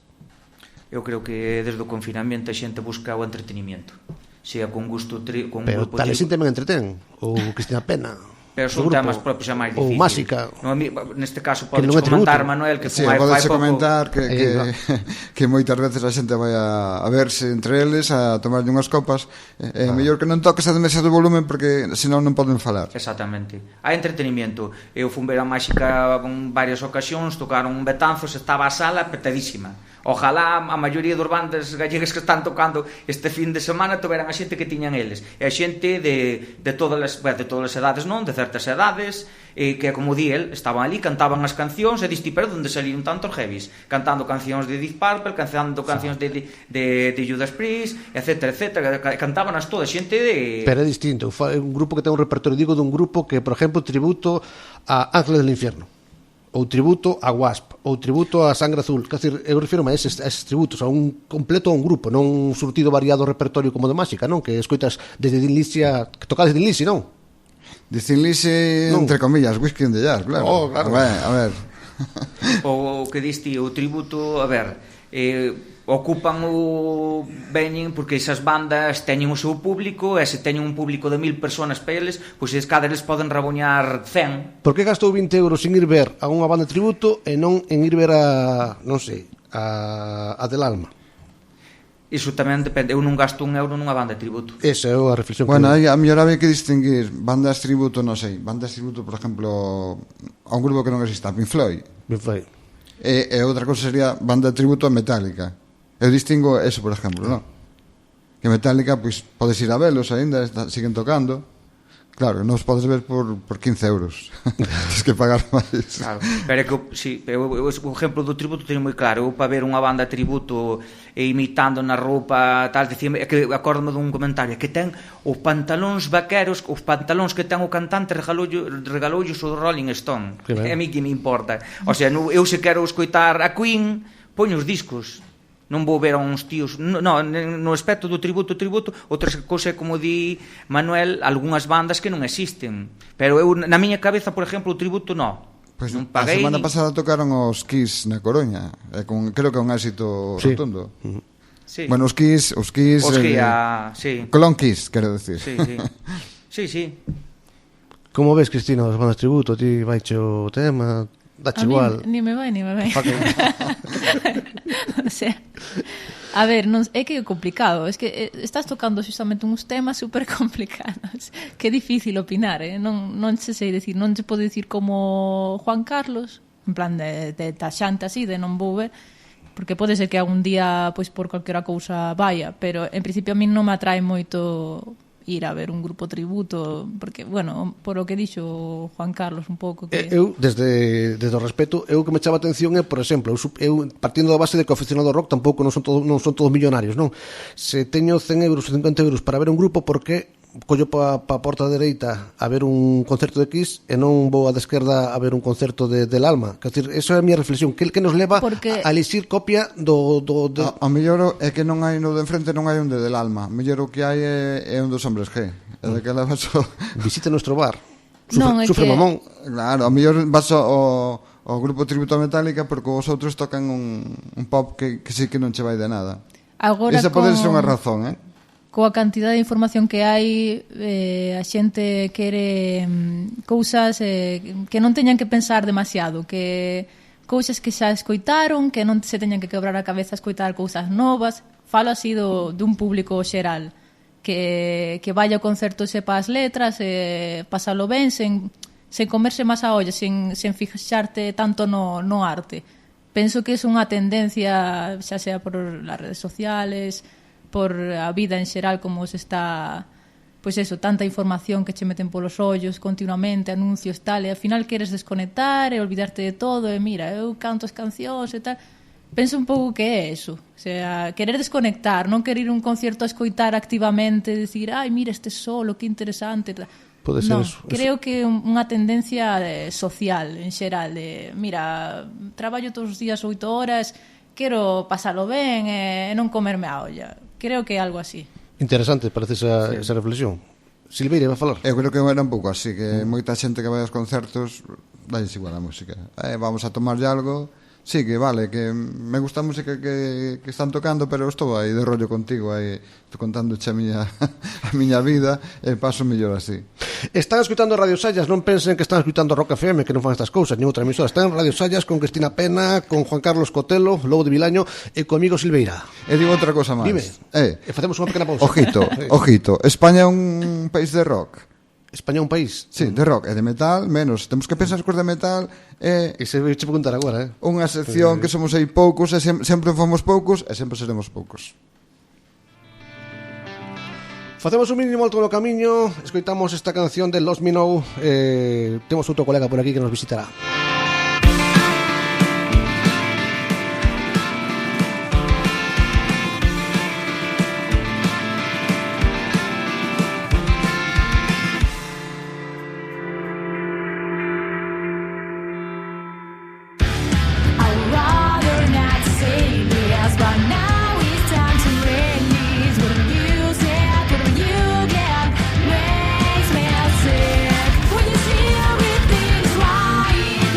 Eu creo que desde o confinamento a xente busca o entretenimiento, sea con gusto con pero grupo tal xente tamén entreten, ou Cristina Pena, pero son temas propios a máis difíciles. Ou Másica. No, neste caso podes comentar, Manuel, que podes comentar que moitas veces a xente vai a verse entre eles, a tomarlle unhas copas, é mellor que non toques a demasiado volumen porque senón non poden falar. Exactamente. Hai entretenimiento. Eu fun ver a Másica en varias ocasións, tocaron un Betanzos, estaba a sala petadísima. Ojalá a maioría dos bandas gallegas que están tocando este fin de semana tuveran a xente que tiñan eles. E a xente de todas as edades, non? De certas edades, que como di el, estaban ali, cantaban as cancións e diste, pero onde salían tantos heavies? Cantando cancións de Deep Purple, cantando cancións de Judas Priest, etcétera, etcétera. Cantaban as todas, xente de... Pero é distinto. É un grupo que ten un repertorio, digo, dun grupo que, por exemplo, tributo a Ángeles del Infierno, ou tributo a Wasp, ou tributo a Sangre Azul. Quer dizer, eu refiro a eses tributos, a un completo a un grupo, non un surtido variado repertorio como de Másica, non? Que escoitas desde Thin Lizzy que tocades Thin Lizzy, non? De Thin Lizzy, entre comillas, Whisky in the Jar, claro. Oh, claro. A ver. O que diste, o tributo, a ver, ocupan o veñen porque esas bandas teñen o seu público e se teñen un público de 1000 personas para eles, pois cada eles poden raboñar 100. Por que gastou 20 euros en ir ver a unha banda de tributo e non en ir ver a, non sei, a Del Alma? Iso tamén depende, eu non gasto €1 nunha banda de tributo. Esa é a reflexión. Bueno, a mellor había que distinguir bandas tributo, non sei, bandas tributo, por exemplo, a un grupo que non exista, Pink Floyd. E outra cosa sería banda tributo a Metallica. Eu distingo eso, por exemplo, non? Que Metallica, pois, podes ir a velos aínda, siguen tocando. Claro, non os podes ver por 15 euros. Tens que pagar máis. Claro, pero é que, sí, o exemplo do tributo teño moi claro. Eu para ver unha banda tributo imitando na roupa tal, é que acórdome dun comentario que ten os pantalóns vaqueros, os pantalóns que ten o cantante regaloulos o Rolling Stone. A mí que me importa. O sea, eu se quero escoitar a Queen, poño os discos. Non vou ver a uns tíos no aspecto do tributo. Outra cousa é, como di Manuel, algunhas bandas que non existen, pero eu, na miña cabeza, por exemplo, o tributo non paguei. A semana pasada tocaron os Kiss na Coruña, creo que é un éxito rotundo. Sí. Bueno, os Kiss sí. Colón Kiss, quero decir. Sí. Como ves, Cristina, as bandas tributo? Ti vaiche o tema? Dache igual? Ni me vai. O sea, a ver, é que é complicado. Es que estás tocando justamente uns temas super complicados. Que é difícil opinar, non se sei decir, non se pode decir como Juan Carlos, en plan de taxante así, de non vou ver, porque pode ser que algún día, pois por calquera cousa vaya, pero en principio a mí non me atrae moito ir a ver un grupo tributo, porque, bueno, por o que dixo Juan Carlos un pouco que... Eu, desde o respeto, eu que me chama atención é, por exemplo, eu partindo da base de que o aficionado ao rock tampouco non son todos millonarios, non? Se teño 100 euros ou 50 euros para ver un grupo, por que collo pa porta dereita a ver un concerto de Kiss e non vou a de esquerda a ver un concerto del Alma? Quer dizer, esa é a miña reflexión, que nos leva a elixir copia do... A mellor é que non hai no de enfrente, non hai un de Del Alma. A mellor o que hai é un dos Hombres G. É de que la vas visite nuestro bar. Sufre mamón. Claro, a mellor vas ao grupo tributo a Metallica porque os outros tocan un pop que sí que non che vai de nada. Esa pode ser unha razón, coa cantidad de información que hai, a xente quere cousas que non teñan que pensar demasiado, que cousas que xa escoitaron, que non se teñan que quebrar a cabeza a escoitar cousas novas. Falo así dun público xeral que vaya ao concerto e sepa as letras, pasalo ben sen comerse máis a olla, sen fixarte tanto no arte. Penso que é unha tendencia, xa sea por as redes sociales, por a vida en xeral como se está pois eso, tanta información que che meten polos ollos continuamente, anuncios, tal, e ao final queres desconectar e olvidarte de todo, e mira, eu canto as cancións e tal. Penso un pouco que é eso, o sea, querer desconectar, non querer ir a un concierto a escoitar activamente, decir, ai, mira este solo, que interesante, tal. Pode ser no, eso. Creo que é unha tendencia social, en xeral, de, mira, traballo todos os días 8 horas, quero pasalo ben e non comerme a olla. Creo que é algo así. Interesante, parece esa reflexión. Silveira, vai falar? Eu creo que era un pouco así, que moita xente que vai aos concertos vai igual a música. Vamos a tomarlle algo. Sí, que vale, que me gusta a música que están tocando, pero estou aí de rollo contigo, aí estou contándoche a miña vida e paso mellor así. Están escutando Radio Sallas, non pensen que están escutando Rock FM, que non fan estas cousas, nin outra emisora. Están en Radio Sallas con Cristina Pena, con Juan Carlos Cotelo, Lobo de Vilaño e comigo Silveira. E digo outra cosa máis. Dime, e facemos unha pequena pausa. Ojito, España é un país de rock. España é un país? Sí, de rock e de metal, menos. Temos que pensar que os de metal E se vou che preguntar agora, unha sección que somos aí poucos e sempre fomos poucos e sempre seremos poucos. Facemos un mínimo alto no camiño, escoitamos esta canción de Lost Me Now, temos outro colega por aquí que nos visitará. Makes me sick when you see everything's right.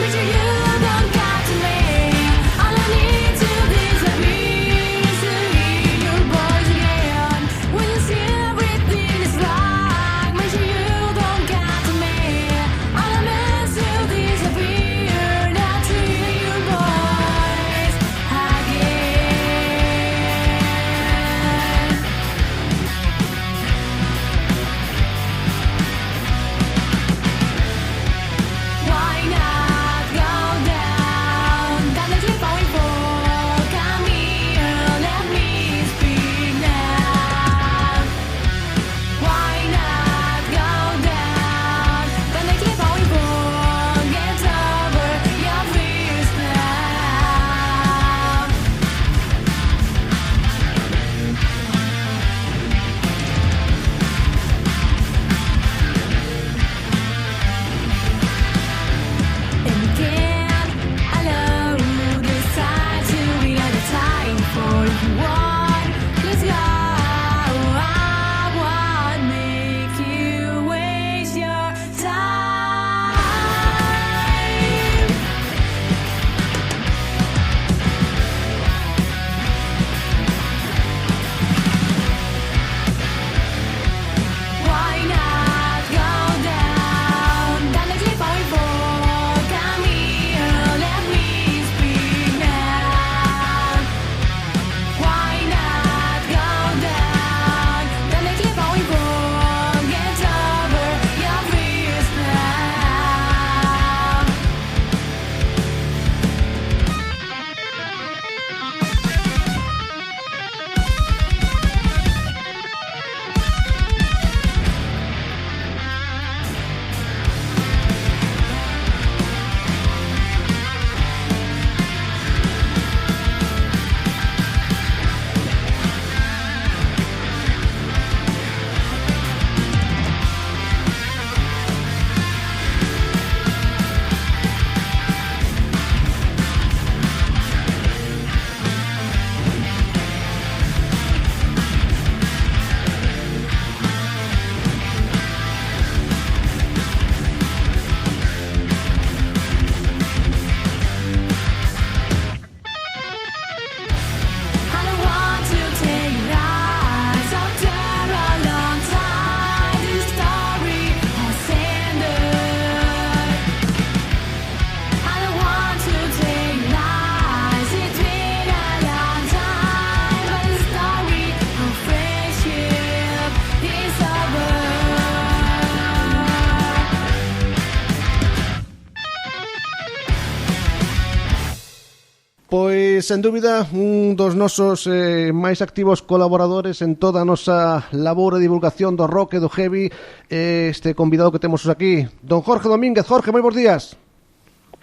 Pois, sen dúbida, un dos nosos máis activos colaboradores en toda a nosa labor de divulgación do rock e do heavy, este convidado que temos aquí, don Jorge Domínguez. Jorge, moi bons días.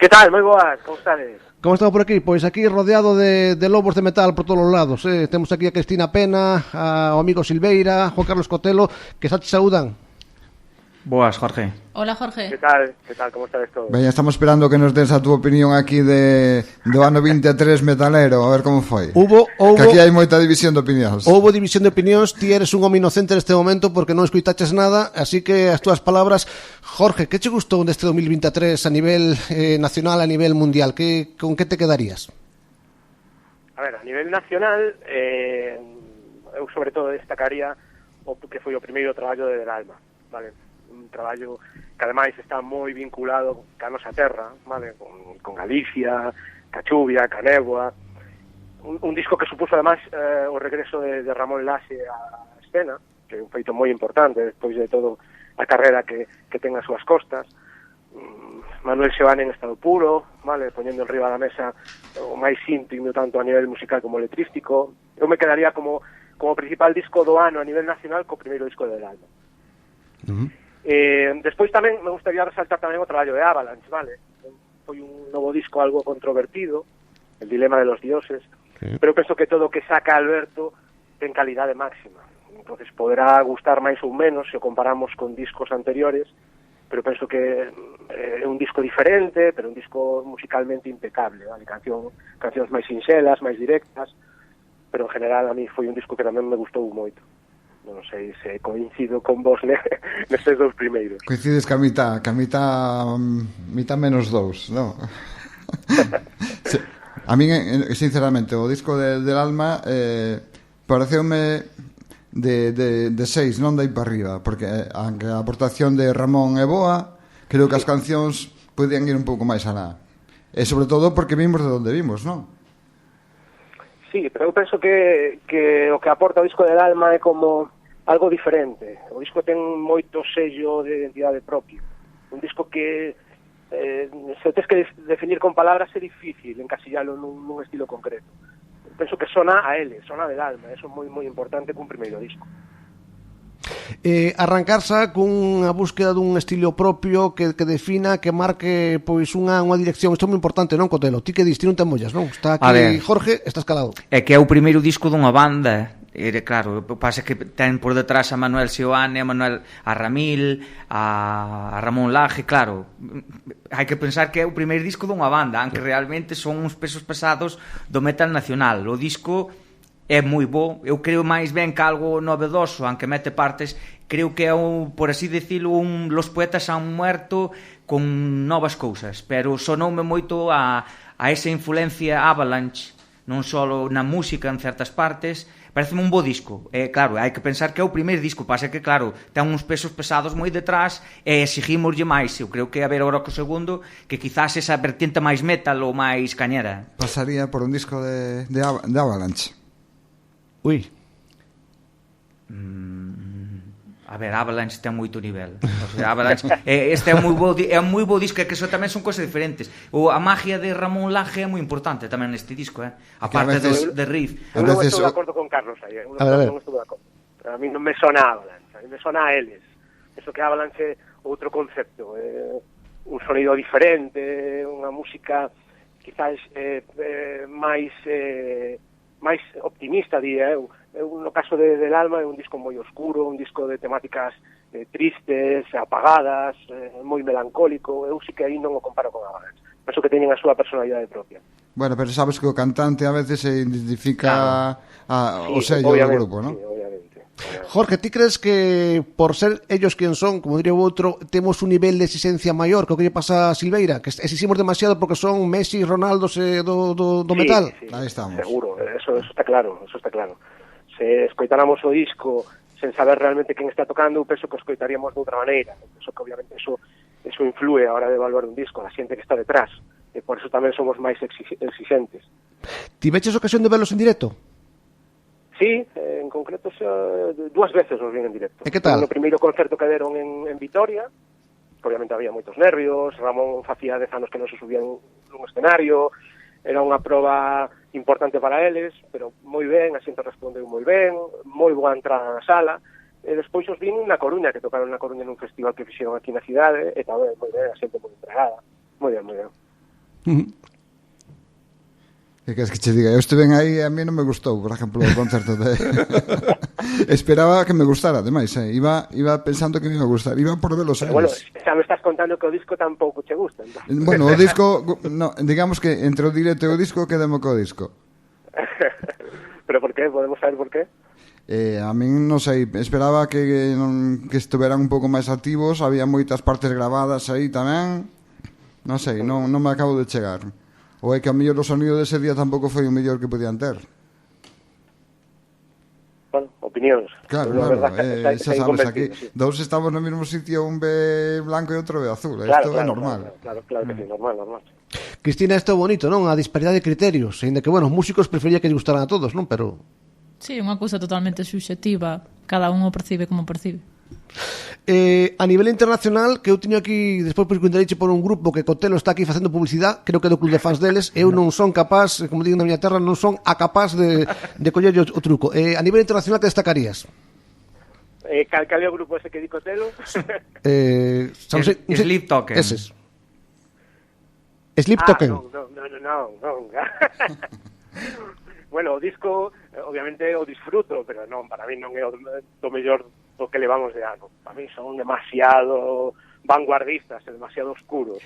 Que tal? Moi boas, como estades? Como estamos por aquí? Pois aquí rodeado de lobos de metal por todos os lados. Temos aquí a Cristina Pena, ao amigo Silveira, Juan Carlos Cotelo, que xa te saúdan. Boas, Jorge. Hola, Jorge. Que tal? Como estades todos? Veña, estamos esperando que nos des a túa opinión aquí do ano 23 metalero, a ver como foi. Que aquí hai moita división de opinións. Houbo división de opinións, ti eres un home inocente neste momento porque non escoitaches nada, así que as túas palabras. Jorge, que che gustou deste 2023 a nivel nacional, a nivel mundial? Con que te quedarías? A ver, a nivel nacional, eu sobre todo destacaría o que foi o primeiro traballo de Del Alma, vale? Un traballo que ademais está moi vinculado ca nosa terra, vale? Con Galicia, ca chuvia, ca néboa. Un disco que supuso ademais o regreso de Ramón Laxe á escena, que é un feito moi importante despois de todo a carrera que ten as súas costas. Manuel Seoane en estado puro, vale, poñendo enriba da mesa o máis íntimo tanto a nivel musical como letrístico. Eu me quedaría como principal disco do ano a nivel nacional co primeiro disco de Del Alma. Despois tamén me gustaría resaltar tamén o traballo de Avalanche, vale? Foi un novo disco algo controvertido, El dilema de los dioses, pero penso que todo o que saca Alberto ten calidade máxima. Entonces poderá gustar máis ou menos se o comparamos con discos anteriores, pero penso que é un disco diferente, pero un disco musicalmente impecable, vale? Cancións máis sinxelas, máis directas, pero en general a mí foi un disco que tamén me gustou moito. Non sei se coincido con vos nestes dous primeiros. Coincides ca mitad menos dous, non? A mí, sinceramente, o disco del Alma pareceume de 6, non dai para arriba, porque aunque a aportación de Ramón é boa, creo que as cancións podían ir un pouco máis alá. E sobre todo porque vimos de onde vimos, non? Sí, pero eu penso que o que aporta o disco del Alma é como algo diferente. O disco ten moito sello de identidade propia. Un disco que se tens que definir con palabras é difícil encasillalo nun estilo concreto. Penso que sona a ele, sona Del Alma. Eso é moi importante cun primeiro disco. Arrancarse cunha búsqueda dun estilo propio que defina, que marque pois unha dirección. Isto é moi importante, non, Cotelo? Ti que dis, ti non te mollas, non? Está aquí Jorge, estás calado. É que é o primeiro disco dunha banda. Claro, pasa que ten por detrás a Manuel Seoane, a Ramil, a Ramón Laje. Claro, hai que pensar que é o primeiro disco dunha banda, aunque realmente son uns pesos pesados do metal nacional. O disco é moi bo, eu creo máis ben que algo novedoso, aunque mete partes, creo que é por así decirlo, Los poetas han muerto con novas cousas, pero sonoume moito a esa influencia Avalanche, non só na música en certas partes. Pareceme un bo disco. Claro, hai que pensar que é o primeiro disco, pasa que, claro, ten uns pesos pesados moi detrás e exigimoslle máis. Eu creo que a ver agora co segundo, que quizás esa vertiente máis metal ou máis cañera. Pasaría por un disco de Avalanche. Ui. A ver, Avalanche ten moito nivel. O sea, Avalanche, este é un moi bo disco, que eso tamén son cosas diferentes. A magia de Ramón Laje é moi importante tamén neste disco, a parte de riff. Eu non estou de acordo con Carlos aí, non estou de acordo. A mí non me sona Avalanche, a mí me sona a eles. Eso que Avalanche é outro concepto, un sonido diferente, unha música quizás máis optimista, diría eu. No caso de Del Alma é un disco moi oscuro, un disco de temáticas tristes, apagadas, moi melancólico. Eu sí que aí non o comparo con Avalanche. Penso que teñen a súa personalidade propia. Bueno, pero sabes que o cantante a veces se identifica o sello do grupo, non? Sí, obviamente. Jorge, ti crees que por ser ellos quen son, como diría o outro, temos un nivel de exigencia maior que o que lle pasa a Silveira? Que exigimos demasiado porque son Messi, Ronaldos do metal? Sí, aí estamos. Seguro, eso está claro, Se escoitáramos o disco sen saber realmente quen está tocando, eu penso que o escoitaríamos de outra maneira. Penso que obviamente eso influe a hora de evaluar un disco, a xente que está detrás, e por eso tamén somos máis exigentes. Tiveches ocasión de verlos en directo? Sí, en concreto dúas veces nos vin en directo. E que tal? No primeiro concerto que deron en Vitoria, que obviamente había moitos nervios, Ramón facía 10 anos que non se subía nun escenario, era unha proba importante para eles, pero moi ben, a xente respondeu moi ben, moi boa entrada na sala, e despois os vin na Coruña, que tocaron na Coruña nun festival que fixeron aquí na cidade, e tamén moi ben, a xente moi entregada, moi ben, moi ben. Que queres que che diga? Eu estive aí e a mí non me gustou, por exemplo, o concerto de... Esperaba que me gustara, ademais, iba pensando que me iba a gustar, iba por velos eles. Bueno, xa me estás contando que o disco tampouco che gusta, entón. Bueno, o disco, no, digamos que entre o directo e o disco quedemo co disco. Pero por qué? Podemos saber por qué? A min, non sei, esperaba que estuveran un pouco máis activos, había moitas partes grabadas aí tamén, non sei, non me acabo de chegar. Ou é que a mellor o sonido dese día tampouco foi o mellor que podían ter. Bueno, opinións. Claro, xa sabes, aquí dous estamos no mesmo sitio, un ve blanco e outro ve azul. Isto é normal. Claro que sí, normal. Cristina, isto é bonito, non? A disparidade de criterios, ainda que, bueno, os músicos prefería que lle gustaran a todos, non? Pero... Sí, unha cousa totalmente subxectiva, cada un o percibe como percibe. A nivel internacional, que eu teño aquí, despois pois contareiche por un grupo que Cotelo está aquí facendo publicidade, creo que é do club de fans deles, eu non son capaz, como digo na miña terra, non son capaz de coller o truco. A nivel internacional, que destacarías? Cal é o grupo ese que di Cotelo? Sleep Token. Eses. Sleep Token. Non. Bueno, o disco, obviamente, o disfruto, pero non, para mí non é o mellor do que levamos de ano. Para mí son demasiado vanguardistas e demasiado oscuros.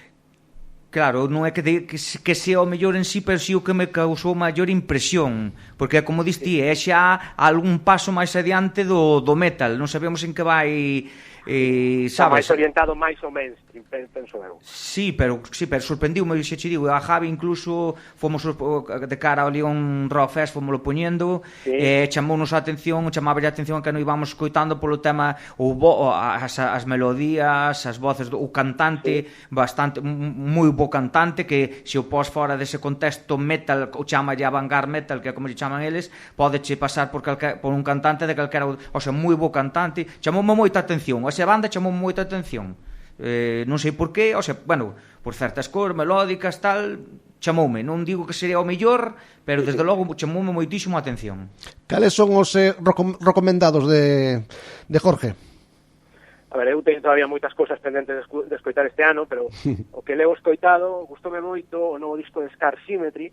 Claro, non é que sea o mellor en sí, pero sí o que me causou maior impresión, porque como diste, é xa algún paso máis adiante do metal, non sabemos en que vai... sabes, máis orientado máis ao mainstream, penso eu. Sí, pero sorprendiu-me, xe che digo, a Javi incluso fomos de cara ao León Rock Fest, fomoslo poñendo, chamounos a atención, chamaba a atención que non íbamos escoitando polo tema as melodías, as voces o cantante, bastante moi bo cantante, que se o pos fora dese contexto metal, o chama de avant-garde metal, que é como lle chaman eles, podeche pasar por un cantante de calquera, o sea, moi bo cantante, chamoume moita atención. Esa banda chamou moita atención, non sei por qué, o sea, bueno, por certas cores melódicas, tal, chamoume, non digo que sería o mellor, pero desde logo chamoume moitísimo a atención. Cales son os recomendados de Jorge? A ver, eu teño todavía moitas cousas pendentes de escoitar este ano, pero o que leo escoitado, gustoume moito o novo disco de Scar Symmetry,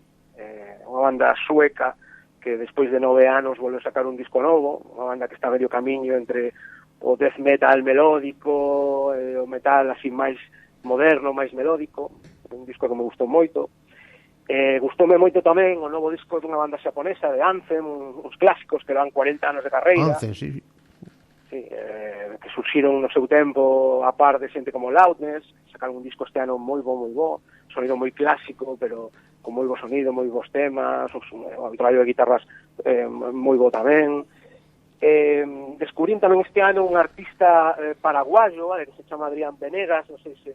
unha banda sueca que despois de 9 anos volve a sacar un disco novo, unha banda que está a medio camiño entre o death metal melódico, o metal así máis moderno, máis melódico, un disco que me gustou moito. Gustoume moito tamén o novo disco dunha banda xaponesa de Anthem, uns clásicos que dan 40 anos de carreira. Anthem, sí. Sí, que surxiron no seu tempo a par de xente como Loudness, sacaron un disco este ano moi bo, sonido moi clásico, pero con moi bo sonido, moi bons temas, o traballo de guitarras moi bo tamén. Descubrín tamén este ano un artista paraguayo, vale, que se chama Adrián Venegas, non sei se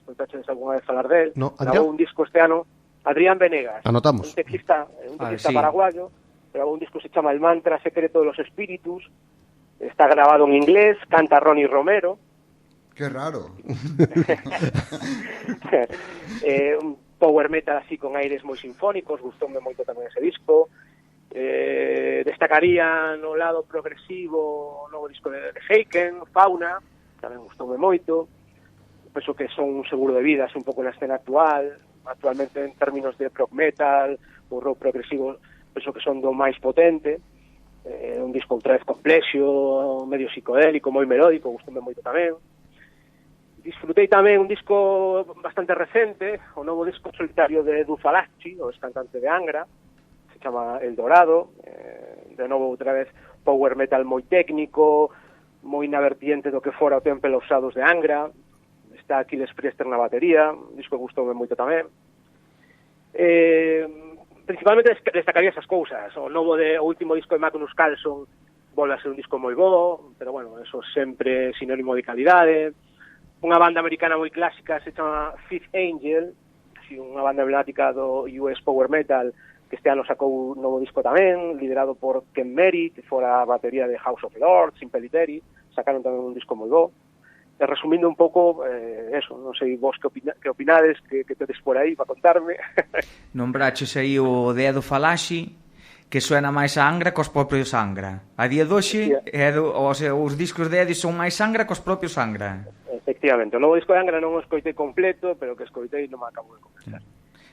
escoitaches algunha vez falar del. No, grabou un disco este ano, Adrián Venegas. Anotamos. Un teclista sí, paraguayo, grabou un disco que se chama El mantra secreto de los espíritus, está grabado en inglés, canta Ronnie Romero. Qué raro. Un power metal así con aires moi sinfónicos, gustoume moito tamén ese disco. Destacaría no lado progresivo o novo disco de Heiken, Fauna, tamén gustoume moito. Penso que son un seguro de vida, un pouco na escena actualmente en términos de prog metal ou rock progresivo, penso que son do máis potente. Un disco outra vez complexo, medio psicodélico, moi melódico, gustoume moito tamén. Disfrutei tamén un disco bastante recente, o novo disco solitario de Edu Falacci, o ex-cantante de Angra, chama El Dorado, de novo outra vez power metal moi técnico, moi na vertiente do que fora o Temple of Shadows de Angra. Está Aquiles Priester na batería, un disco que gustoume moito tamén. Principalmente destacaría esas cousas. O último disco de Magnus Carlsson volve a ser un disco moi bo, pero bueno, eso sempre sinónimo de calidade. Unha banda americana moi clásica se chama Fifth Angel, así unha banda emblemática do US Power Metal, que este ano sacou un novo disco tamén, liderado por Ken Mary, que fora a batería de House of Lords, Impellitteri, sacaron tamén un disco moi bo. resumindo un pouco, eso, non sei vos que opinades, que tedes por aí para contarme. Nombraches aí o dedo falaxi, que suena máis a Angra cos propios Angra. A día doxe, os discos de Eddie son máis Angra cos propios Angra. Efectivamente, o novo disco de Angra non o escoitei completo, pero que escoitei non me acabo de convencer.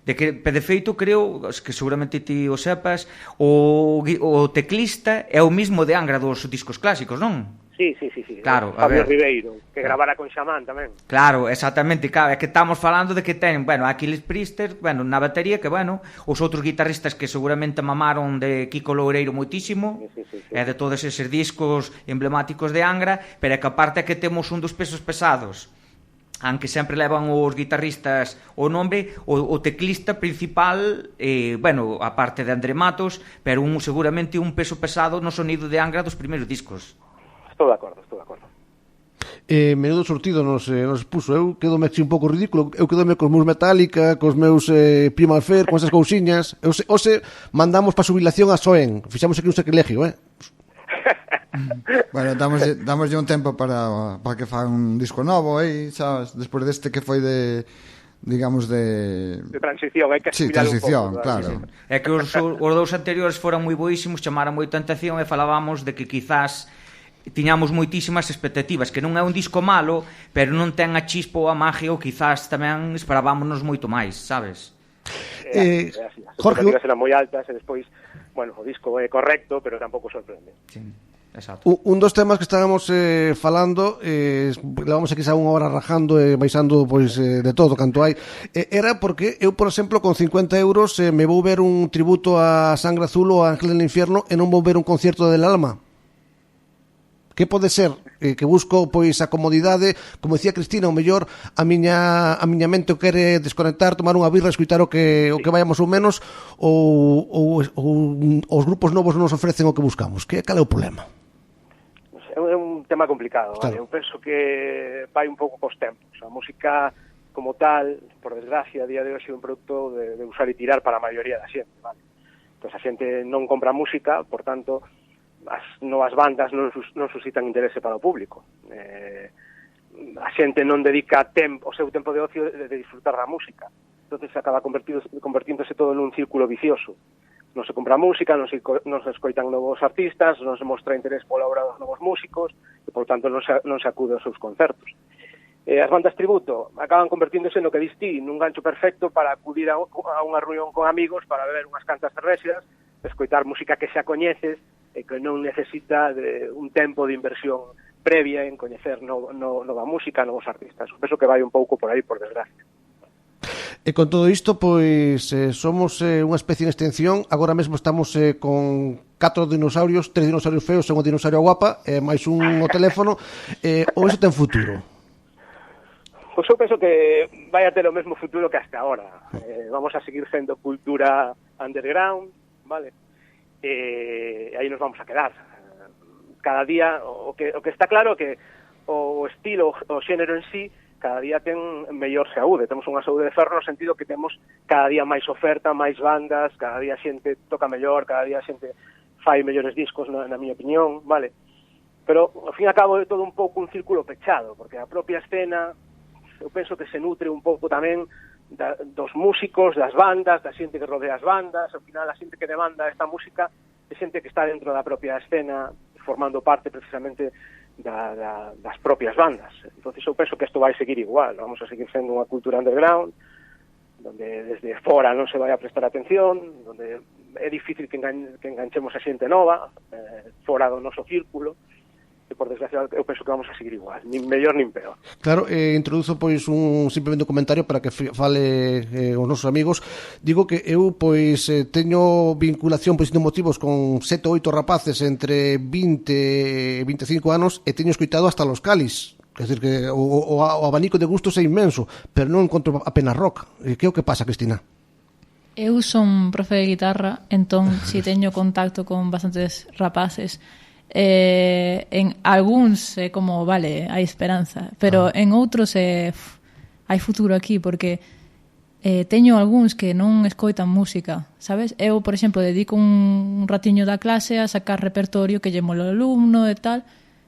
De feito, creo, que seguramente ti o sepas, o teclista é o mismo de Angra dos discos clásicos, non? Sí. Claro, Fabio Ribeiro, que gravara con Xamán tamén. Claro, exactamente, claro, é que estamos falando de que ten, Aquiles Priester, na batería, que, os outros guitarristas que seguramente mamaron de Kiko Loureiro moitísimo, Sí. e de todos eses discos emblemáticos de Angra, pero é que aparte é que temos un dos pesos pesados, aunque sempre levan os guitarristas o nombre, o teclista principal, aparte de André Matos, pero seguramente un peso pesado no sonido de Angra dos primeiros discos. Estou de acordo. Menudo sortido nos puso. Eu quedome así un pouco ridículo. Eu quedome cos meus Metallica, cos meus Primal Fear, con esas cousiñas. Ose mandamos para xubilación a Soen. Fixamos aquí un sacrilegio, Bueno, damoslle un tempo para que fan un disco novo aí, sabes? Despois deste que foi de transición, hai que asimilar un pouco, claro. É que os dous anteriores foran moi boísimos, chamaran moita atención e falábamos de que quizás tiñamos moitísimas expectativas, que non é un disco malo, pero non ten a chispa ou a magia, ou quizás tamén esperábamos moito máis, sabes? As expectativas eran moi altas e despois, o disco é correcto, pero tampouco sorprende. Sí. Exacto. Un dos temas que estábamos falando, levamos aquí xa unha hora rajando e baixando de todo canto hai, era porque eu, por exemplo, con 50 euros me vou ver un tributo a Sangre Azul ou a Ángel del Infierno e non vou ver un concierto del Alma. Que pode ser? Que busco a comodidade, como decía Cristina, o mellor a miña mente o quere desconectar, tomar unha birra, escutar o que vayamos ou menos, ou os grupos novos non nos ofrecen o que buscamos. Cal é o problema? É un tema complicado, claro. Eu penso que vai un pouco cos tempos. A música como tal, por desgracia, a día de hoxe é un produto de usar e tirar para a maioría da xente, vale? Pois a xente non compra música, por tanto, as novas bandas non suscitan interese para o público. A xente non dedica o seu tempo de ocio de disfrutar da música. Entonces acaba convertíndose todo nun círculo vicioso. Non se compra música, non se escoitan novos artistas, non se mostra interés pola obra dos novos músicos e, por tanto, non se acude aos seus concertos. As bandas tributo acaban convertíndose no que dis ti, nun gancho perfecto para acudir a unha reunión con amigos para beber unhas cantas cervexas, escoitar música que xa coñeces e que non necesita de un tempo de inversión previa en coñecer nova música, novos artistas. Penso que vai un pouco por aí, por desgracia. E con todo isto, somos unha especie en extensión. Agora mesmo estamos con 4 dinosaurios, 3 dinosaurios feos e un dinosaurio guapa, máis un o teléfono. Ou iso ten futuro? Pois eu penso que vai a ter o mesmo futuro que hasta ahora. Vamos a seguir sendo cultura underground, vale? E aí nos vamos a quedar. Cada día, o que está claro que o estilo, o xénero en sí, cada día ten mellor saúde. Temos unha saúde de ferro no sentido que temos cada día máis oferta, máis bandas, cada día a xente toca mellor, cada día a xente fai mellores discos, na miña opinión, vale? Pero, ao fin e ao cabo, é todo un pouco un círculo pechado, porque a propia escena, eu penso que se nutre un pouco tamén dos músicos, das bandas, da xente que rodea as bandas. Ao final, a xente que demanda esta música é xente que está dentro da propia escena, formando parte precisamente das propias bandas. Entonces eu penso que isto vai seguir igual. Vamos a seguir sendo unha cultura underground, donde desde fora non se vai a prestar atención, donde é difícil que enganchemos a xente nova, fora do noso círculo. E, por desgracia, eu penso que vamos a seguir igual, nin mellor nin peor. Claro, introduzo simplemente un comentario para que fale os nosos amigos. Digo que eu teño vinculación por distintos motivos con 7 ou 8 rapaces entre 20 e 25 anos e teño escoitado hasta Los Calis. É dicir, que o abanico de gustos é inmenso, pero non encontro apenas rock. Que é o que pasa, Cristina? Eu son profe de guitarra, entón si teño contacto con bastantes rapaces. En algúns é como, vale, hai esperanza, pero en outros hai futuro aquí, porque teño algúns que non escoitan música, sabes? Eu, por exemplo, dedico un ratiño da clase a sacar repertorio que lle mola ao alumno e tal,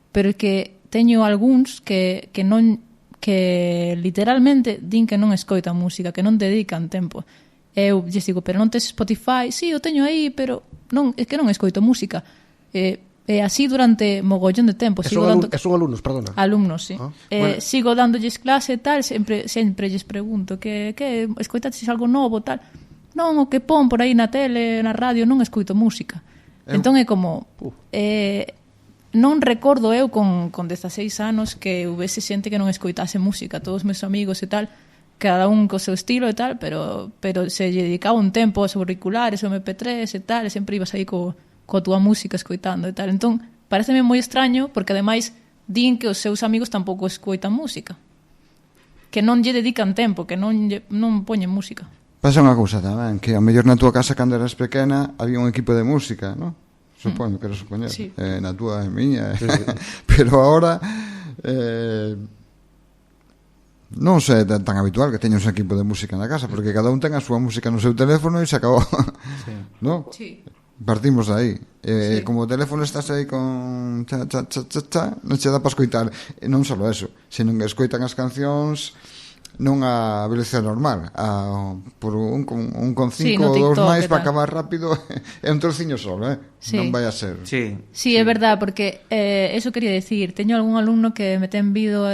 pero que teño algúns que non que literalmente din que non escoitan música, que non dedican tempo. Eu lles digo, pero non tes Spotify? Sí, eu teño aí, pero non, é que non escoito música. E así durante mogollón de tempo. Son alumnos, perdona. Alumnos, sí. Bueno. Sigo dándolles clase e tal, sempre lles pregunto que escoitaches algo novo, tal. Non, o que pon por aí na tele, na radio, non escoito música. Entón é como... non recordo eu con 16 anos que houvese xente que non escoitase música. Todos os meus amigos e tal, cada un co seu estilo e tal, pero se lle dedicaba un tempo aos auriculares, ao MP3 e tal, e sempre ibas aí coa túa música escoitando e tal. Entón, pareceme moi extraño, porque ademais din que os seus amigos tampouco escoitan música. Que non lle dedican tempo, que non poñen música. Pasa unha cousa tamén, que a mellor na túa casa cando eras pequena había un equipo de música, non? Supoño, quero supoñer. Sí. Na túa e miña. Sí. Pero ahora non sei tan habitual que teña un equipo de música na casa, porque cada un ten a súa música no seu teléfono e se acabou. Sí. ¿No? Sí. Partimos de aí. Sí. Como o teléfono estás aí con non che dá para escoitar. E non só eso, senón que escoitan as cancións non a velocidade normal, por un con 5 ou 2 máis para acabar rápido. É un trociño solo, sí. Non vai a ser. Sí, é verdad, porque eso quería decir, teño algún alumno que me ten vido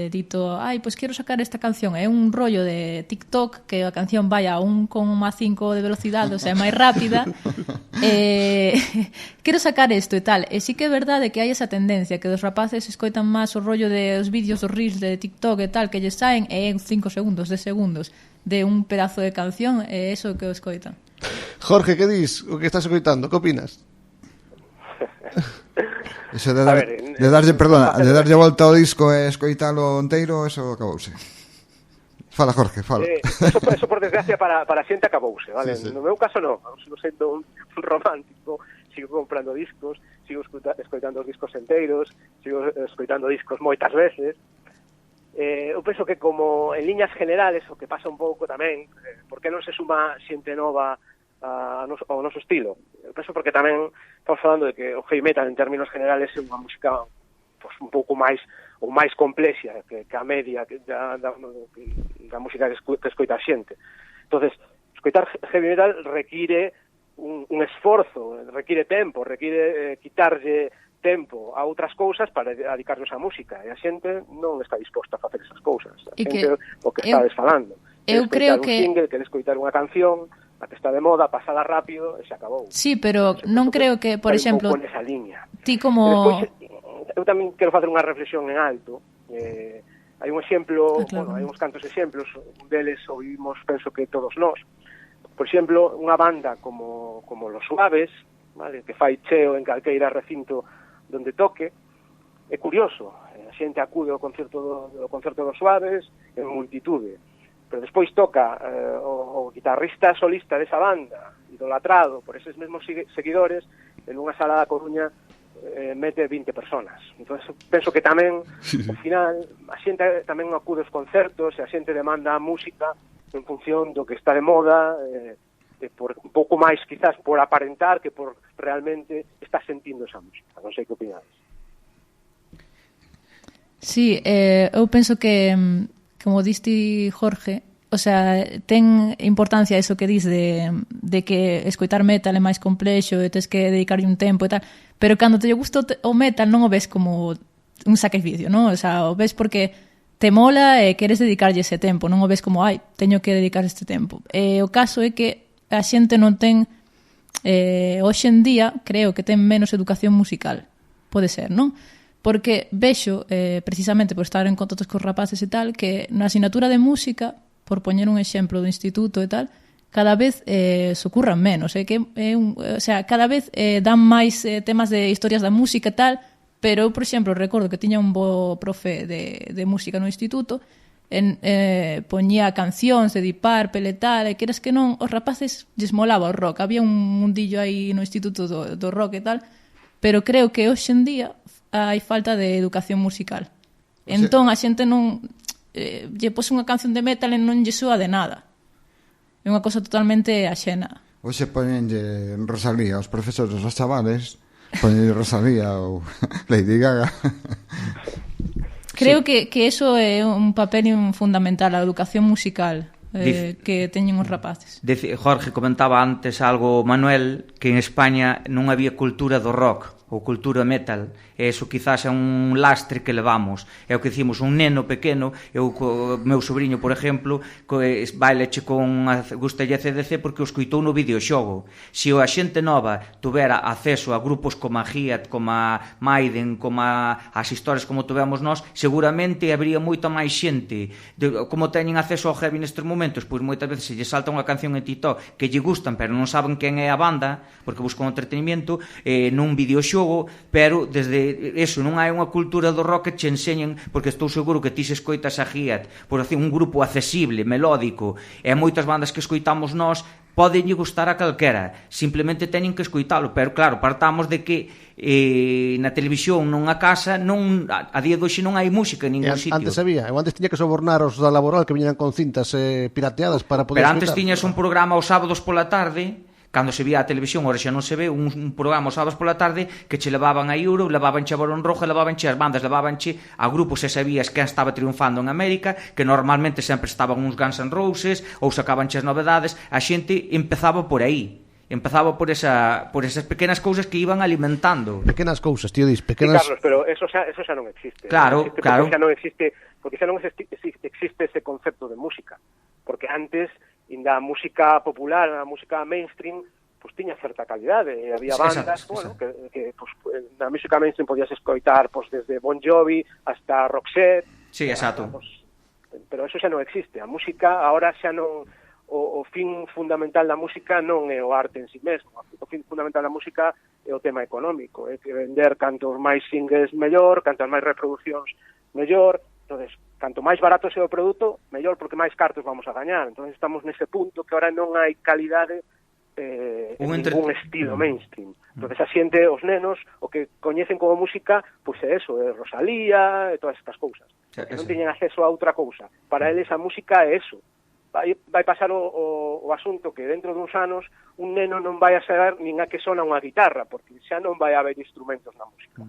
dito, pois quero sacar esta canción, é un rollo de TikTok que a canción vai a 1,5 de velocidade, o sea, é máis rápida. Quero sacar isto e tal. E sí que é verdade que hai esa tendencia que os rapaces escoitan máis o rollo de os vídeos, os reels de TikTok e tal, que lles saen en 5 segundos, 10 segundos de un pedazo de canción, é eso que o escoitan. Jorge, que dis? O que estás escoitando? Que opinas? Eso de darlle volta ao disco e escoitalo inteiro, eso acabouse. Fala, Jorge, fala. Eso por desgracia para a xente acabouse, vale? Sí. No meu caso non, sigo sendo un romántico, sigo comprando discos, sigo escoitando os discos enteiros, sigo escoitando discos moitas veces. Eu penso que como en liñas generales o que pasa un pouco tamén, por que non se suma xente nova ao noso estilo? Eu penso porque tamén estamos falando de que o heavy metal en términos generales é unha música pues, un pouco máis ou máis complexa que a media da música que escoita a xente. Entonces, escoitar heavy metal require un esforzo, require tempo, require quitarlle tempo a outras cousas para dedicarnos á música, e a xente non está disposta a facer esas cousas. A xente, o que estades falando, eu creo que un single, quere escoitar unha canción, a que está de moda, pasada rápido e se acabou. Sí, pero non creo que, por exemplo, nesa liña. Ti como despois, eu tamén quero facer unha reflexión en alto. Hai un exemplo, claro. Hai uns cantos exemplos, un deles o vimos, penso que todos nós. Por exemplo, unha banda como Los Suaves, vale, que fai cheo en calqueira recinto donde toque, é curioso, a xente acude ao concerto dos Suaves en multitude, pero despois toca o guitarrista solista desa banda, idolatrado por eses mesmos seguidores, en unha sala da Coruña mete 20 personas. Entón, penso que tamén, ao final, a xente tamén acude aos concertos e a xente demanda a música en función do que está de moda, por un pouco máis quizás por aparentar que por realmente está sentindo esa música. Non sei que opinades. Sí, eu penso que como diste, Jorge, o sea, ten importancia eso que dis de que escoitar metal é máis complexo e tens que dedicarlle un tempo e tal, pero cando te gusta o metal non o ves como un sacrificio, non? O sea, o ves porque te mola e queres dedicarlle ese tempo, non o ves como, teño que dedicar este tempo. O caso é que a xente non ten hoxe en día, creo que ten menos educación musical, pode ser, non? Porque vexo, precisamente por estar en contactos cos rapaces e tal, que na asignatura de música, por poñer un exemplo do instituto e tal, cada vez se ocurran menos, o sea, cada vez dan máis temas de historias da música e tal, pero eu, por exemplo, recordo que tiña un bo profe de música no instituto, poñía cancións de Deep Purple e tal, e queres que non, os rapaces lles molaba o rock, había un mundillo aí no instituto do rock e tal, pero creo que hoxe en día hai falta de educación musical. Entón a xente non lle pose unha canción de metal e non lle soa de nada, é unha cosa totalmente axena. Hoxe poñenlle Rosalía aos profesores, aos chavales, Poñer Rosalía ou Lady Gaga. Creo que eso é un papel fundamental, a educación musical que teñen os rapaces. Jorge comentaba antes algo, Manuel, que en España non había cultura do rock ou cultura metal, e iso quizás é un lastre que levamos. É o que dicimos, un neno pequeno, eu co meu sobrinho, por exemplo, baileche con gustalle CDC porque o escoitou no videoxogo. Se a xente nova tuvera acceso a grupos como a Giat, como a Maiden, como as historias como tuvemos nós, seguramente habría moita máis xente. Como teñen acceso ao heavy nestes momentos, pois moitas veces se lle salta unha canción en TikTok que lle gustan, pero non saben quen é a banda, porque buscan entretenimiento nun videoxogo, pero desde eso non hai unha cultura do rock que che enseñen, porque estou seguro que ti se escoitas a Giat por un grupo accesible, melódico, e moitas bandas que escoitamos nós podenlle gustar a calquera, simplemente teñen que escoitalo, pero claro, partamos de que na televisión nunha casa a día de hoxe non hai música en ningún sitio. Antes había, eu antes tiña que sobornar os da laboral que viñan con cintas pirateadas para poder pero antes escoitar. Tiñas un programa os sábados pola tarde, cando se vía a televisión, ahora xa non se ve, un programa os sábados pola tarde que che levaban a Euro, levabanche a Barón Rojo, levabanche as bandas, levabanche a grupos e sabías quen estaba triunfando en América, que normalmente sempre estaban uns Guns N' Roses, ou sacabanche as novedades, a xente empezaba por aí. Empezaba por esas pequenas cousas que iban alimentando. Pequenas cousas, tío, dis, pequenas... Sí, Carlos, pero eso xa non existe. Claro, non existe, claro. Porque xa non existe ese concepto de música. Porque antes, inda a música popular, a música mainstream, pues tiña certa calidade. Había bandas, bueno, que pues, na música mainstream podías escoitar pues, desde Bon Jovi hasta Roxette. Sí, exacto. Pues, pero eso xa non existe. A música ahora xa non... O fin fundamental da música non é o arte en si mesmo. O fin fundamental da música é o tema económico. É que vender cantos máis singles mellor, cantas máis reproduccións mellor. Entonces, canto máis barato sea o produto, mellor, porque máis cartos vamos a gañar. Entonces estamos nese punto que ahora non hai calidade en ningún estilo mainstream. Entonces a xente, os nenos, o que coñecen como música, pois é eso, é Rosalía e todas estas cousas. Que non teñen acceso a outra cousa. Para eles a música é eso. Vai pasar o asunto que dentro duns anos un neno non vai a saber nin a que sona unha guitarra, porque xa non vai haber instrumentos na música.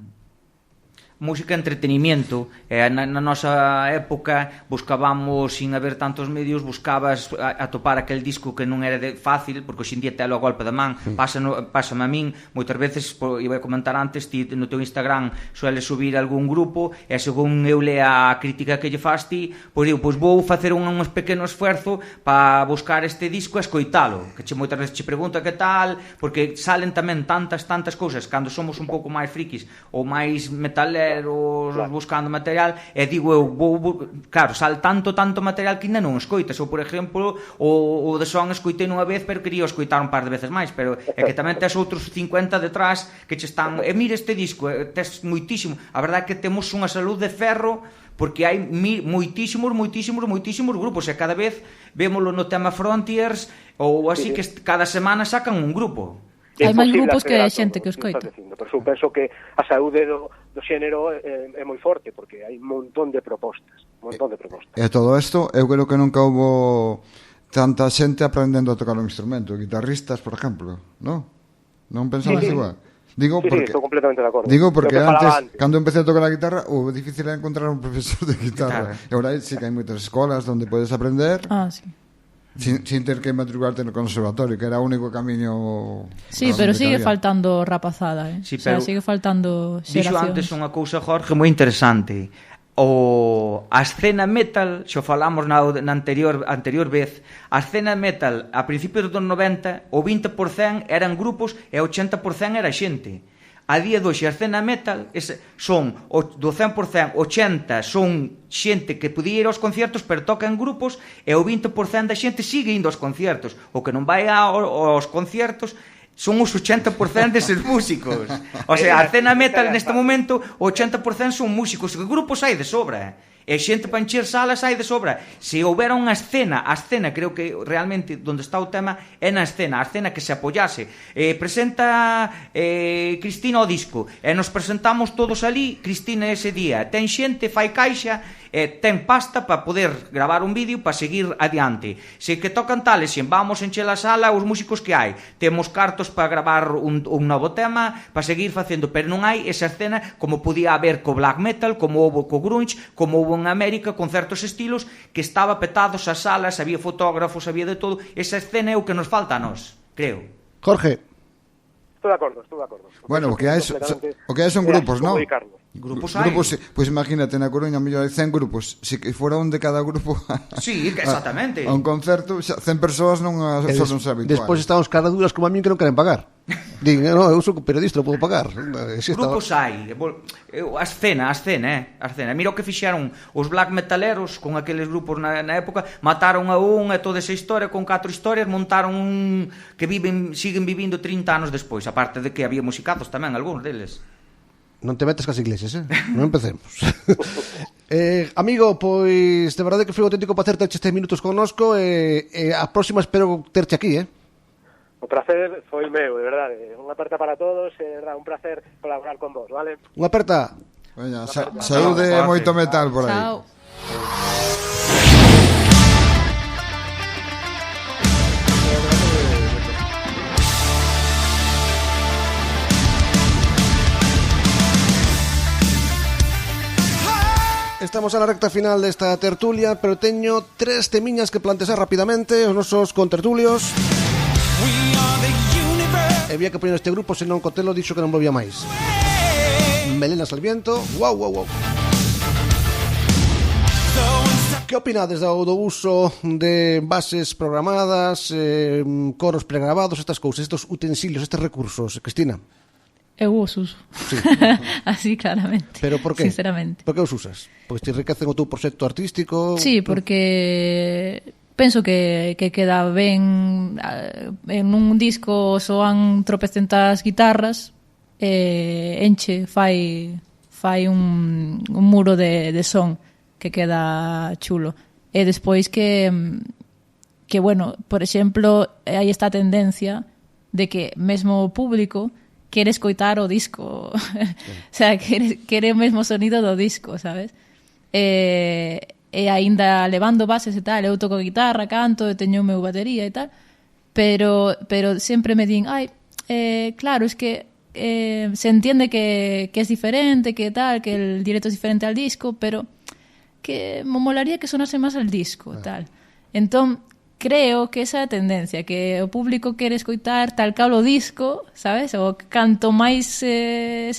Música entretenimiento. Na nosa época buscábamos, sin haber tantos medios, buscabas atopar aquel disco que non era fácil, porque hoxe en día telo a golpe da man. Pásame a min, moitas veces, iba a comentar antes, ti no teu Instagram sueles subir algún grupo, e según eu lea a crítica que lle faz ti, pois digo, pois vou facer un pequeno esfuerzo para buscar este disco e escoitalo, que moitas veces che pregunta que tal, porque salen tamén tantas cousas, cando somos un pouco máis frikis ou máis metaleros, buscando material, e digo eu, claro, sale tanto material que ainda non escoitas. Ou, por exemplo, o de Son escoitei nunha vez, pero quería escoitar un par de veces máis, pero é que tamén tes outros 50 detrás que che están, mira este disco, tes moitísimo. A verdade é que temos unha salud de ferro, porque hai moitísimos grupos, e cada vez vémolo no tema Frontiers ou así, que cada semana sacan un grupo. Hai máis grupos que xente que os coita. Por eso penso que a saúde do xénero é moi forte, porque hai un montón de propostas. E todo isto, eu creo que nunca houbo tanta xente aprendendo a tocar un instrumento, guitarristas, por exemplo, non? Non pensabas igual? Digo porque, estou completamente de acordo. Digo porque antes, cando empecé a tocar a guitarra, o difícil era encontrar un profesor de guitarra. E agora sí que hai moitas escolas onde podes aprender. Sí. Sin ter que matricularte no conservatorio, que era o único camiño. Sí, pero sigue faltando rapazada, sí, pero sigue faltando xeracións. Dixo antes unha cousa, Jorge, moi interesante. A escena metal, xo falamos na anterior vez, a escena metal a principios dos 90, o 20% eran grupos e o 80% era xente. A día de hoxe a escena metal son do 100%, 80% son xente que podía ir aos conciertos pero toca en grupos, e o 20% da xente sigue indo aos conciertos. O que non vai aos conciertos son os 80% deses músicos. O sea, a escena metal neste momento o 80% son músicos, que grupos hai de sobra. E xente para encher salas hai de sobra. Se houbera unha escena, a escena creo que realmente onde está o tema é na escena, a escena que se apoyase. Presenta Cristina o disco e nos presentamos todos ali, Cristina ese día. Ten xente, fai caixa, ten pasta para poder gravar un vídeo para seguir adiante. Se que tocan tales, se vamos encher a sala os músicos que hai. Temos cartos para gravar un novo tema, para seguir facendo, pero non hai esa escena como podía haber co black metal, como houve co grunge, como houve en América con certos estilos que estaba petados as salas, había fotógrafos, había de todo. Esa escena é o que nos falta a nós, creo. Jorge. Estou de acordo. Bueno, o que hai son grupos, non? Grupos hai. Pois imagínate, na Coruña mellor hai 100 grupos. Se que fora un de cada grupo sí, exactamente. A un concerto, 100 persoas non son habituales. Despois están os caraduras como a min que non queren pagar. Din, no, eu sou periodista, non podo pagar. Grupos hai. A escena. Mira o que fixeron os black metaleros con aqueles grupos na época, mataron a un e toda esa historia con 4 historias, montaron un que siguen vivindo 30 anos despois, aparte de que había musicazos tamén algúns deles. Non te metes cas iglesias, non empecemos. Amigo, pois de verdade que foi un auténtico placer terche estes minutos connosco e a próxima espero terche aquí, O prazer foi meu, de verdade. Unha aperta para todos, de verdade, un placer colaborar con vos, vale? Unha aperta. Veña, saúde e moito metal por aí. Chao. Estamos a la recta final desta tertulia, pero teño 3 temiñas que plantexar rapidamente os nosos contertulios. E había que poñer este grupo, senón Cotelo dixo que non volvía máis. Melena Salviento, wow. Que opinades do uso de bases programadas, coros pregrabados, estas cousas, estes utensilios, estes recursos, Cristina? Eu os uso. Sí. Así claramente. Pero por que? Sinceramente. Por que os usas? Pois te enriquecen o teu proxecto artístico? Sí, porque penso que queda ben. En un disco soan tropecentas guitarras, enche, fai un muro de son que queda chulo. E despois que bueno, por exemplo, hai esta tendencia de que mesmo o público quere escoitar o disco. O sea, quere o mesmo sonido do disco, sabes? E aínda levando bases e tal, eu toco guitarra, canto, teño o meu batería e tal, pero sempre me din, claro, es que se entiende que es diferente, que tal, que el directo es diferente al disco, pero que me molaría que sonase máis el disco, tal. Entón, creo que esa é a tendencia, que o público quere escoitar tal cal o disco, sabes? O canto máis se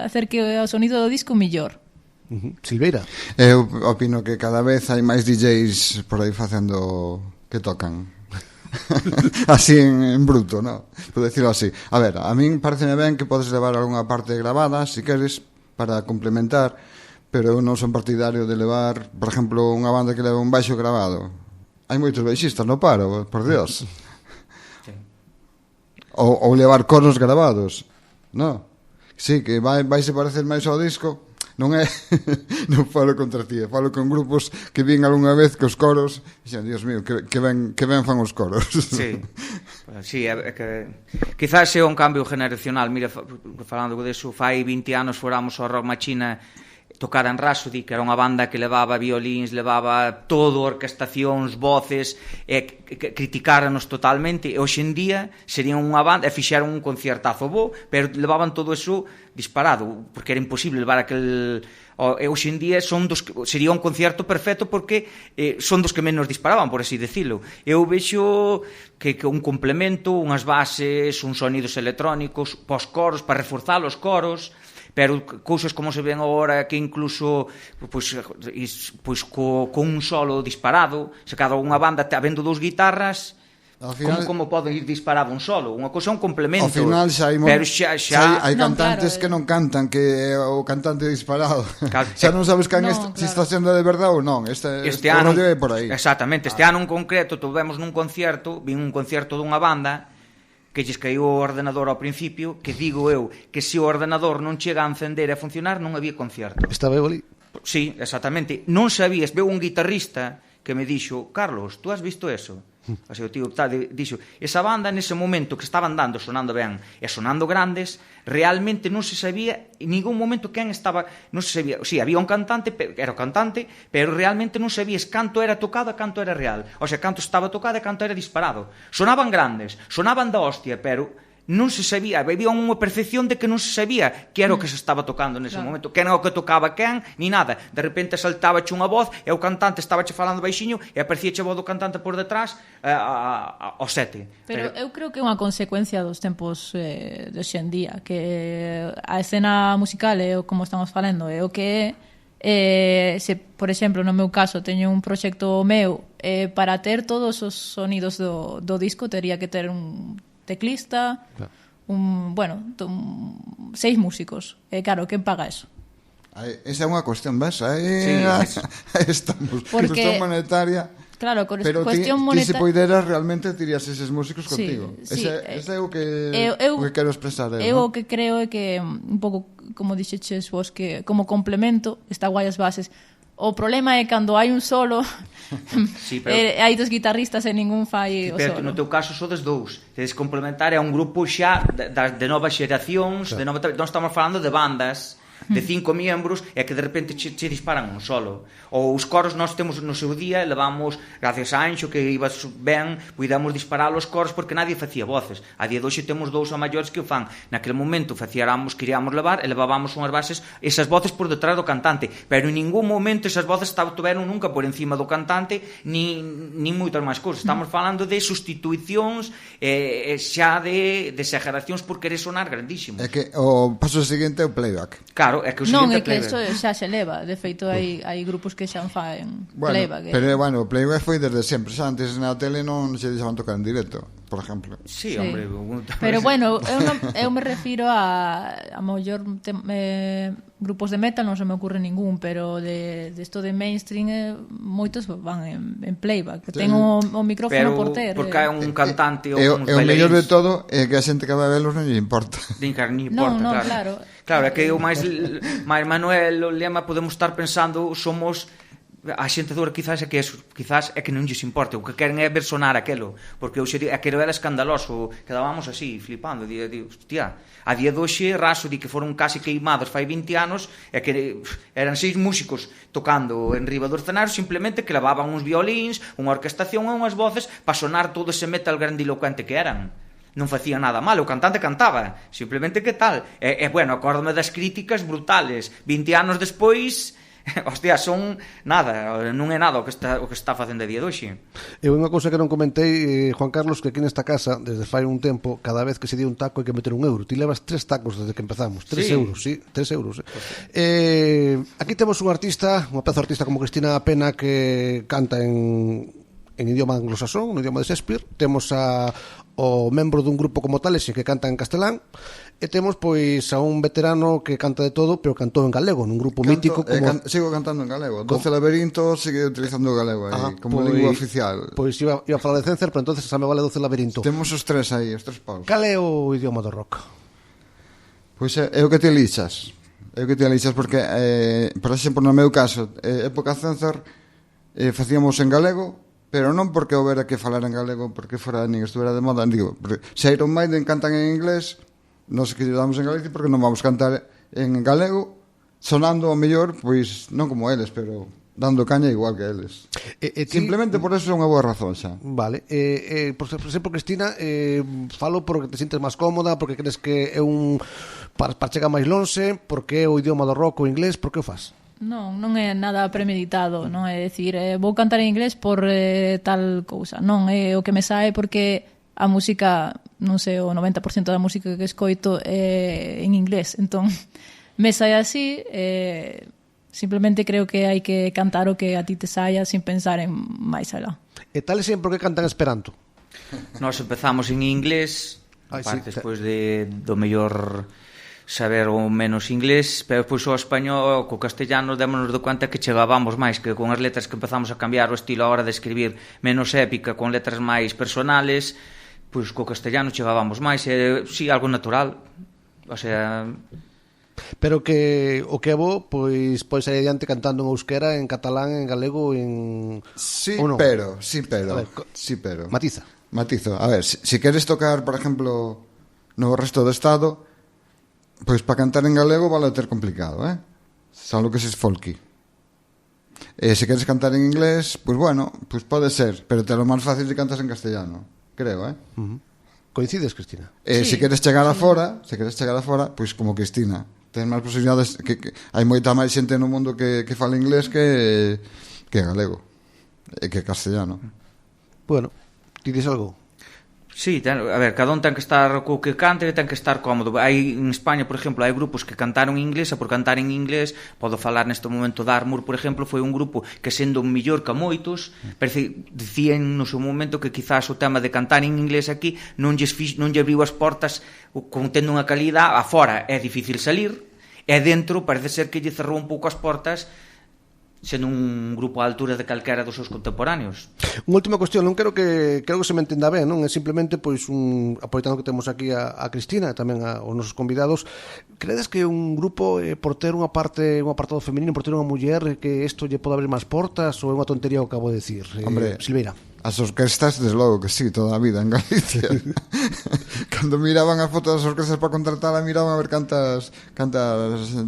acerque ao sonido do disco, millor. Silveira? Eu opino que cada vez hai máis DJs por aí facendo que tocan. Así en bruto, ¿no? Por decirlo así. A ver, a min pareceme ben que podes levar algunha parte grabada, se queres, para complementar, pero eu non son partidario de levar, por exemplo, unha banda que leva un baixo grabado. Hai moitos baixistas no paro, por Dios. Sí. Ou levar coros grabados. No. Sí, que vai se parecer máis ao disco. Non é. Non falo contra ti, falo con grupos que vin algunha vez que os coros, dixen, Dios mío, que ben fan os coros. Sí. Sí, é que quizás é un cambio generacional. Mira, falando deso, fai 20 anos foramos ao Rock Machina tocar en Rhapsody, que era unha banda que levaba violíns, levaba todo, orquestacións, voces, e criticáranos totalmente, e hoxe en día serían unha banda, e fixeron un concertazo bo, pero levaban todo eso disparado, porque era imposible levar aquel... E hoxe en día sería un concerto perfecto porque son dos que menos disparaban, por así decirlo. Eu vexo que un complemento, unhas bases, uns sonidos electrónicos, pos coros, para reforzar os coros, pero cousas como se ven agora que incluso pois con un solo disparado, se cada unha banda habendo 2 guitarras, final, como pode ir disparado un solo? Unha cousa é un complemento. Ao final xa hai cantantes, claro, que non cantan, que o cantante disparado. Xa non sabes se está sendo de verdade ou non. Este ano é por aí. Exactamente, este ano en concreto vin un concerto dunha banda que lles caíu o ordenador ao principio, que digo eu que se o ordenador non chega a encender e a funcionar non había concerto. Estaba eu ali. Sí, exactamente. Non sabías, veo un guitarrista que me dixo, Carlos, tú has visto eso? O sea, o tío dixo, esa banda nese momento que estaban dando, sonando ben e sonando grandes, realmente non se sabía en ningún momento quen estaba, non se sabía, sí, había un cantante, era o cantante, pero realmente non sabías canto era tocado e canto era real, o sea, canto estaba tocado e canto era disparado. Sonaban grandes, sonaban da hostia, pero non se sabía, había unha percepción de que non se sabía que era o que se estaba tocando nese momento, que era o que tocaba quen, ni nada. De repente saltaba unha voz e o cantante estaba falando baixiño e aparecía a voz do cantante por detrás ao sete. Pero eu creo que é unha consecuencia dos tempos de hoxe en día, que a escena musical é o como estamos falando, é o que se, por exemplo, no meu caso teño un proxecto meu, para ter todos os sonidos do disco tería que ter un teclista, bueno, 6 músicos. Claro, quen paga eso? Esa é unha cuestión, ves? Sí, estamos. Porque, cuestión monetaria. Claro, pero cuestión monetaria. monetaria. Ti se poideras realmente tirías eses músicos contigo. Sí, ese é o que quero expresar. Eu o que creo é que un pouco, como dixeches vos, que como complemento está guai as bases. O problema é cando hai un solo sí, pero hai dos guitarristas e ningún fai o pero solo. No teu caso sodes dous. Tedes complementar a un grupo xa de novas xeracións, non estamos falando de bandas de 5 miembros e que de repente che disparan un solo. Ou os coros nós temos no seu día, levamos, gracias a Anxo que iba ben, puidamos disparar os coros porque nadie facía voces. A día de hoxe temos dous a maiores que o fan. Naquele momento queríamos levar e levábamos unhas bases, esas voces por detrás do cantante, pero en ningún momento esas voces estiveron nunca por encima do cantante ni moitas máis cousas. Estamos falando de sustituicións xa de exageracións por querer sonar grandísimos. É que o paso seguinte é o playback. Claro, é que o non, seguinte é que iso xa se leva. De feito, hai grupos que xa fan playback. Pero, o playback foi desde sempre. Xa antes na tele non se deixaban tocar en directo, por exemplo. Sí, hombre. Pero, bueno, eu me refiro a mellor grupos de metal non se me ocurre ningún, pero de isto de mainstream moitos van en playback. Ten o micrófono por ter. Porque hai un cantante ou uns bailarins. O mellor de todo é que a xente que vai velos non lle importa. Non importa, claro. Claro, é que o máis Manuel, o lema, podemos estar pensando, somos a xente dura quizás é que non lles importa, o que queren é ver sonar aquelo, porque aquilo era escandaloso, quedábamos así, flipando, hostia, a día de hoxe raso di que foron casi queimados fai 20 anos, e que eran 6 músicos tocando en riba do escenario, simplemente que levaban uns violíns, unha orquestación e unhas voces para sonar todo ese metal grandilocuente que eran. Non facía nada mal, o cantante cantaba, simplemente que tal. Bueno, acórdame das críticas brutales. 20 anos despois, hostia, son nada, non é nada o que está facendo a día de hoxe. E unha cousa que non comentei, Juan Carlos, que aquí nesta casa, desde fai un tempo, cada vez que se di un taco hai que meter €1. Ti levas 3 tacos desde que empezamos, 3 euros, sí, 3 euros. Aquí temos un artista, unha pedazo artista como Cristina Pena, que canta en idioma anglosasón, no idioma de Shakespeare. Temos o membro dun grupo como Tales que canta en castelán, e temos pois a un veterano que canta de todo, pero cantou en galego nun grupo mítico como... Sigo cantando en galego. 12 laberintos sigue utilizando o galego aí, como lingua oficial. Pois iba a falar de Cencer, pero entonces xa me vale 12 laberintos. Temos os 3 aí, os 3 paus. Cal é o idioma do rock? Pois é o que te elixas. É o que te elixas porque, por exemplo, no meu caso, época Cencer, facíamos en galego, pero non porque houbera que falar en galego porque fora nin estuvera de moda, digo, se Iron Maiden cantan en inglés, nós que damos en Galicia porque non vamos cantar en galego, sonando o mellor, pois non como eles, pero dando caña igual que eles. Simplemente por eso é unha boa razón xa. Vale, por exemplo, Cristina, falo porque te sintes máis cómoda, porque crees que é un para chegar máis lonxe, porque é o idioma do rock o inglés, por que o faz? Non é nada premeditado, non é dicir, vou cantar en inglés por tal cousa. Non, é o que me sae porque a música, non sei, o 90% da música que escoito é en inglés. Entón, me sae así, simplemente creo que hai que cantar o que a ti te saia sin pensar en máis alá. E tal sempre que cantan esperanto? Nós empezamos en inglés, despois do mellor saber o menos inglés, pero pois o español, co castellano, démonos de conta que chegábamos máis, que con as letras que empezamos a cambiar o estilo a hora de escribir menos épica, con letras máis personales, pois co castellano chegábamos máis, sí, algo natural, o sea, Pero que o que é bo, pois pode sair adiante cantando en euskera, en catalán, en galego, en... Sí, no? pero Matizo. A ver, si queres tocar, por ejemplo, no resto do estado, pois para cantar en galego vale ter complicado, Salvo que ses folky. Se queres cantar en inglés, pois bueno, pois pode ser, pero te lo máis fácil de cantas en castellano, creo, Coincides, Cristina? Sí, se queres chegar afora, pois como Cristina, ten máis posibilidades que hai moita máis xente no mundo que fala inglés que galego e que castellano. Bueno, dices algo? Sí, a ver, cada un ten que estar co que cante e ten que estar cómodo. Hai en España, por exemplo, hai grupos que cantaron en inglés e por cantar en inglés, podo falar neste momento de Armour, por exemplo, foi un grupo que sendo un mellor que moitos, dicían no seu momento que quizás o tema de cantar en inglés aquí non lle abriu as portas contendo unha calidad. Afora é difícil salir e dentro parece ser que lle cerrou un pouco as portas sendo un grupo á altura de calquera dos seus contemporáneos. Unha última cuestión, non creo que se me entenda ben, non? É simplemente pois aproveitando que temos aquí a Cristina e tamén aos nosos convidados, credes que un grupo por ter un apartado feminino, por ter unha muller, que isto lle pode abrir máis portas ou é unha tontería o que acabo de decir? Hombre, Silveira. As orquestas, desde logo que sí, toda a vida en Galicia. Cando miraban as fotos das orquestas para contratala, miraban a ver cantas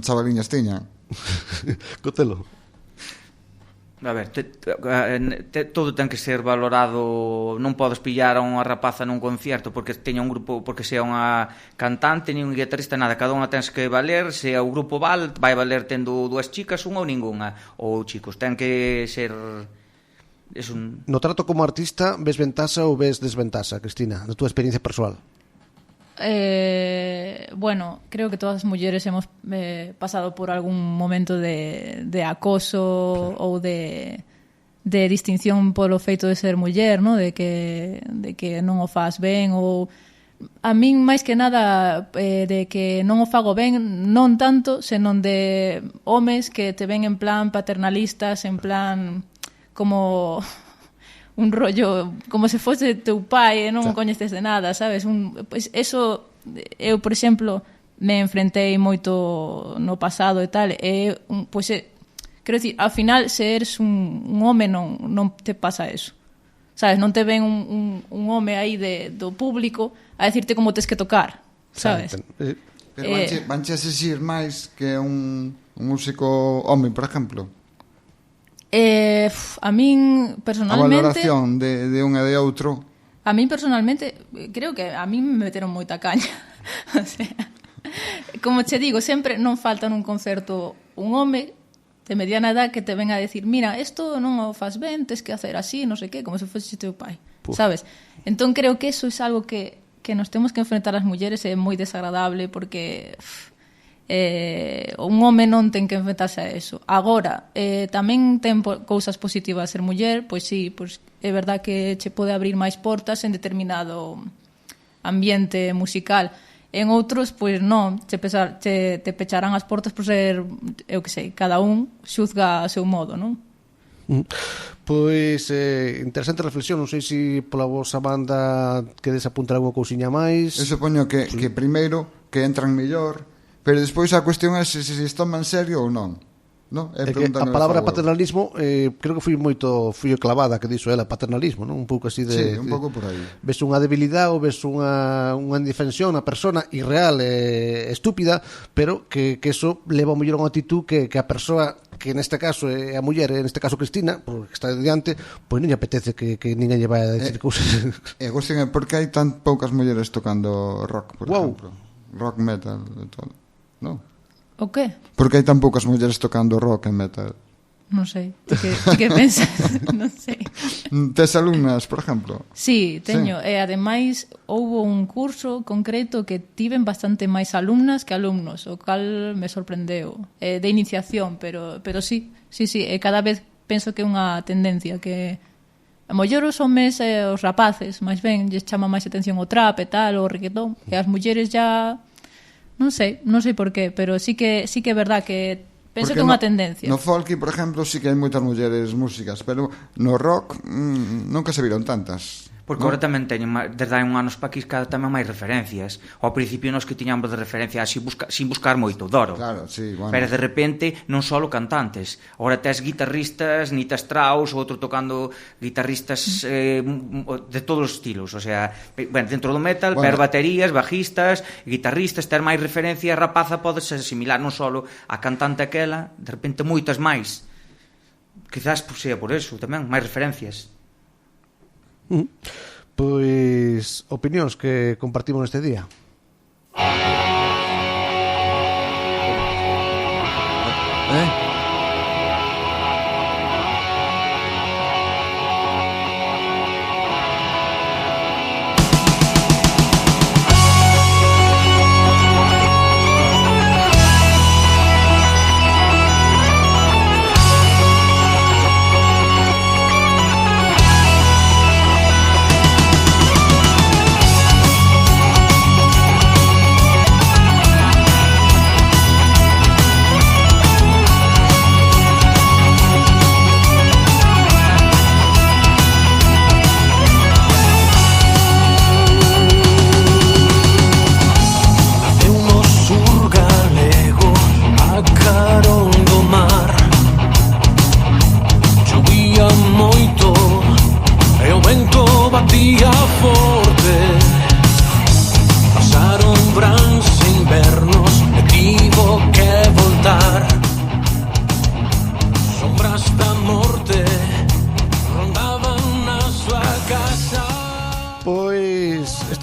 chavaliñas tiñan. Cotelo. A ver, todo ten que ser valorado. Non podes pillar a unha rapaza nun concierto porque teña un grupo, porque sea unha cantante nin un guitarrista, nada. Cada unha tens que valer. Se o grupo vai valer tendo dúas chicas, unha ou ningunha. Ou chicos, ten que ser... No trato como artista, ves ventaxa ou ves desventaxa, Cristina, na túa experiencia persoal? Bueno, creo que todas as mulleres hemos pasado por algún momento de acoso ou de distinción polo feito de ser muller, ¿no? de que non o faz ben, ou a min máis que nada de que non o fago ben, non tanto, senón de homes que te ven en plan paternalistas, en plan como un rollo como se fose teu pai e non o coñeces de nada, sabes? Pois eso, eu, por exemplo, me enfrentei moito no pasado e tal, e pois quero dicir, ao final se eres un home non te pasa eso, sabes? Non te ven un home aí do público a decirte como tes que tocar, sabes? Pero vanche exixir máis que un músico home, por exemplo? A min personalmente... A valoración de un e de outro... A min personalmente, creo que a min me meteron moita caña. O sea, como che digo, sempre non falta nun concerto un home de mediana edad que te ven a decir, mira, isto non o faz ben, tes que hacer así, non sei que, como se fose teu pai, sabes? Entón creo que eso é algo que nos temos que enfrentar as mulleres, é moi desagradable porque... un home non ten que enfrentarse a eso. Agora, tamén ten cousas positivas ser muller, pois sí, pois é verdad que che pode abrir máis portas en determinado ambiente musical. En outros, pois non, te pecharán as portas por ser, eu que sei, cada un xuzga a seu modo, non? Pois interesante reflexión. Non sei se pola vosa banda queres apuntar alguna cousiña máis. Eu supoño que primeiro que entran mellor, pero despois a cuestión é se toman serio ou non. No? É que a palabra paternalismo creo que foi clavada que dixo ela, paternalismo, non? Un pouco así de... Sí, un pouco por aí. Ves unha debilidade ou ves unha indefensión na persona irreal e estúpida, pero que eso leva a mellor unha actitud que a persoa que neste caso é a muller, neste caso Cristina, porque está diante, pois non lle apetece que ninguén lle vai a decir cousas. E a cuestión é por que hai tan poucas mulleres tocando rock, por exemplo? Rock, metal e todo. No. O que? Porque hai tan poucas mulleres tocando rock e metal. Non sei, que pensas? Non sei. Tes alumnas, por exemplo? Sí, teño, e ademais houbo un curso concreto que tiven bastante máis alumnas que alumnos, o cal me sorprendeu, de iniciación, pero sí, e cada vez penso que é unha tendencia que a mellor os homes e os rapaces, máis ben, lles chama máis atención o trap e tal, o reggaetón, e as mulleres já non sei por qué, pero sí que é verdad que penso que é unha tendencia. No folk, por exemplo, sí que hai moitas mulleres músicas, pero no rock nunca se viron tantas. Porque agora tamén teñen, desde hai un anos para aquí, cada tamén máis referencias. Ao principio nos que tiñamos de referencia sin buscar moito, Doro. Claro, sí, bueno. Pero de repente non só cantantes. Agora tes guitarristas, Nita Strauss, outro tocando guitarristas de todos os estilos. O sea, bueno, dentro do metal, pero baterías, bajistas, guitarristas, ter máis referencia, a rapaza podes asimilar non só a cantante aquela, de repente moitas máis. Quizás sea por eso tamén, máis referencias. Pois opinións que compartimos neste día.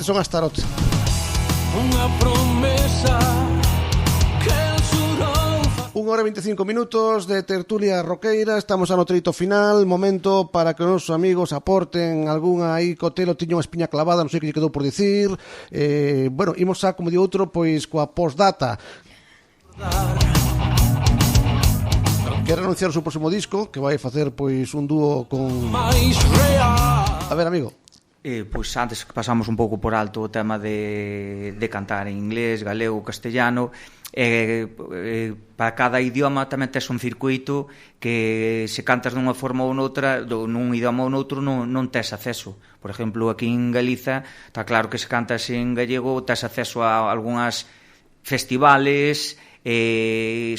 Son Astaroth. Unha promesa que surou. 1h25 de tertulia roqueira. Estamos a no treito final. Momento para que os nosos amigos aporten algunha aí cotelo. Tiño unha espiña clavada, non sei que lle quedou por dicir. Bueno, imos a, como di outro, pois coa postdata. Quere anunciar o seu próximo disco, que vai facer pois un dúo con... A ver, amigo. Pois antes que pasamos un pouco por alto o tema de cantar en inglés, galego, castellano, para cada idioma tamén tes un circuito que se cantas dunha forma ou noutra, nun idioma ou noutro non tes acceso. Por exemplo, aquí en Galiza está claro que se cantas en gallego tes acceso a algunhas festivales,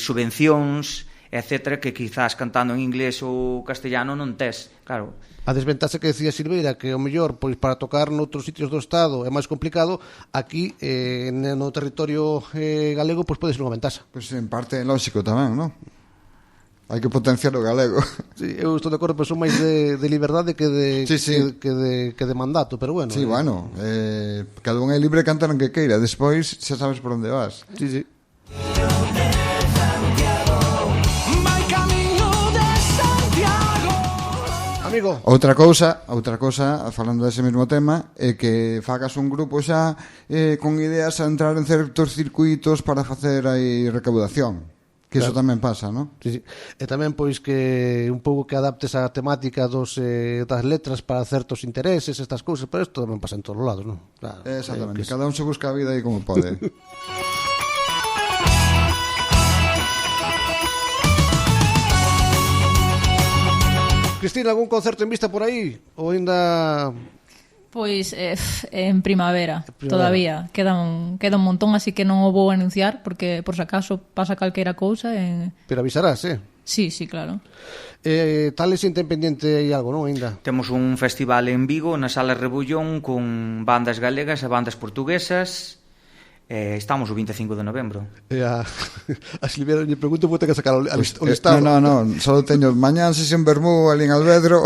subvencións, etcétera, que quizás cantando en inglés ou castellano non tes, claro. A desventaxe que decía Silveira, que o mellor pois para tocar noutros sitios do Estado é máis complicado, aquí no territorio galego pois pode ser unha ventaxa. Pois en parte é lógico tamén, non? Hai que potenciar o galego. Sí, eu estou de acordo, pero son máis de liberdade que de, que de mandato, pero bueno. Sí, bueno, cada un é libre de cantar en que queira, despois xa sabes por onde vas. Sí, sí. Amigo. Outra cousa, falando dese mesmo tema, é que fagas un grupo xa con ideas a entrar en certos circuitos para facer aí recaudación. Que claro. Eso tamén pasa, non? Sí, sí. E tamén pois que un pouco que adaptes a temática das letras para certos intereses, estas cousas, pero isto tamén pasa en todos os lados, non? Claro, exactamente, cada un se busca a vida aí como pode. Cristina, algún concerto en vista por aí? Ou ainda... Pois en primavera, todavía. Queda un montón, así que non o vou anunciar, porque por si acaso pasa calquera cousa. Pero avisarás, Sí, claro. Tales independiente hai algo, non, ainda? Temos un festival en Vigo, na Sala Rebullón, con bandas galegas e bandas portuguesas. Estamos o 25 de novembro. A Silveira lle pregunto porque ten que sacar o listado. Non, só teño mañán sesión Bermú ali en Alvedro.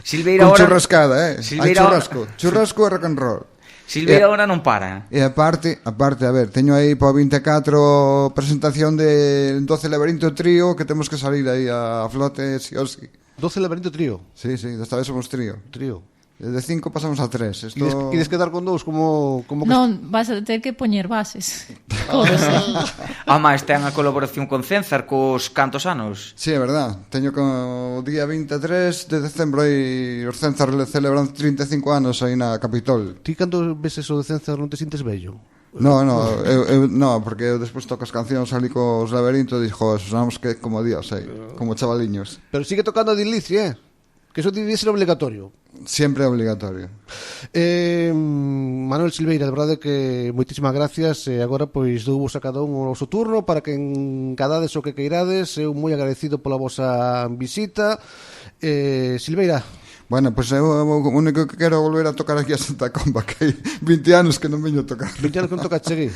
Silveira con ahora... churrascada, Silveira... Hai churrasco e rock and roll. Silveira ahora non para. E aparte, a ver, teño aí para 24 presentación de 12 Laberinto Trío, que temos que salir aí a flote, sí o sí. 12 Laberinto Trío? Sí, desta vez somos trío. De 5 pasamos a 3. Ides quedar con 2 como non, vas a ter que poñer bases. Máis ten a colaboración con Cénzar cos cantos anos. Sí, é verdad. Teño o día 23 de decembro aí os Cénzar celebran 35 anos aí na Capitol. Ti cando ves eso de Cénzar non te sintes bello? No, porque eu despois toco as cancións ali cos Laberinto e dixo, sonamos que como Dios, como chavaliños. Pero sigue tocando a Dilici, Que eso debe ser obligatorio. Sempre é obligatorio. Manuel Silveira, de verdade que moitísimas gracias. Agora pois douvos a cada un o seu turno para que encadades o que queirades. Eu moi agradecido pola vosa visita. Silveira. Bueno, pois eu o único que quero volver a tocar aquí a Santa Comba, que hai 20 anos que non veño a tocar. 20 anos que non tocaste aquí?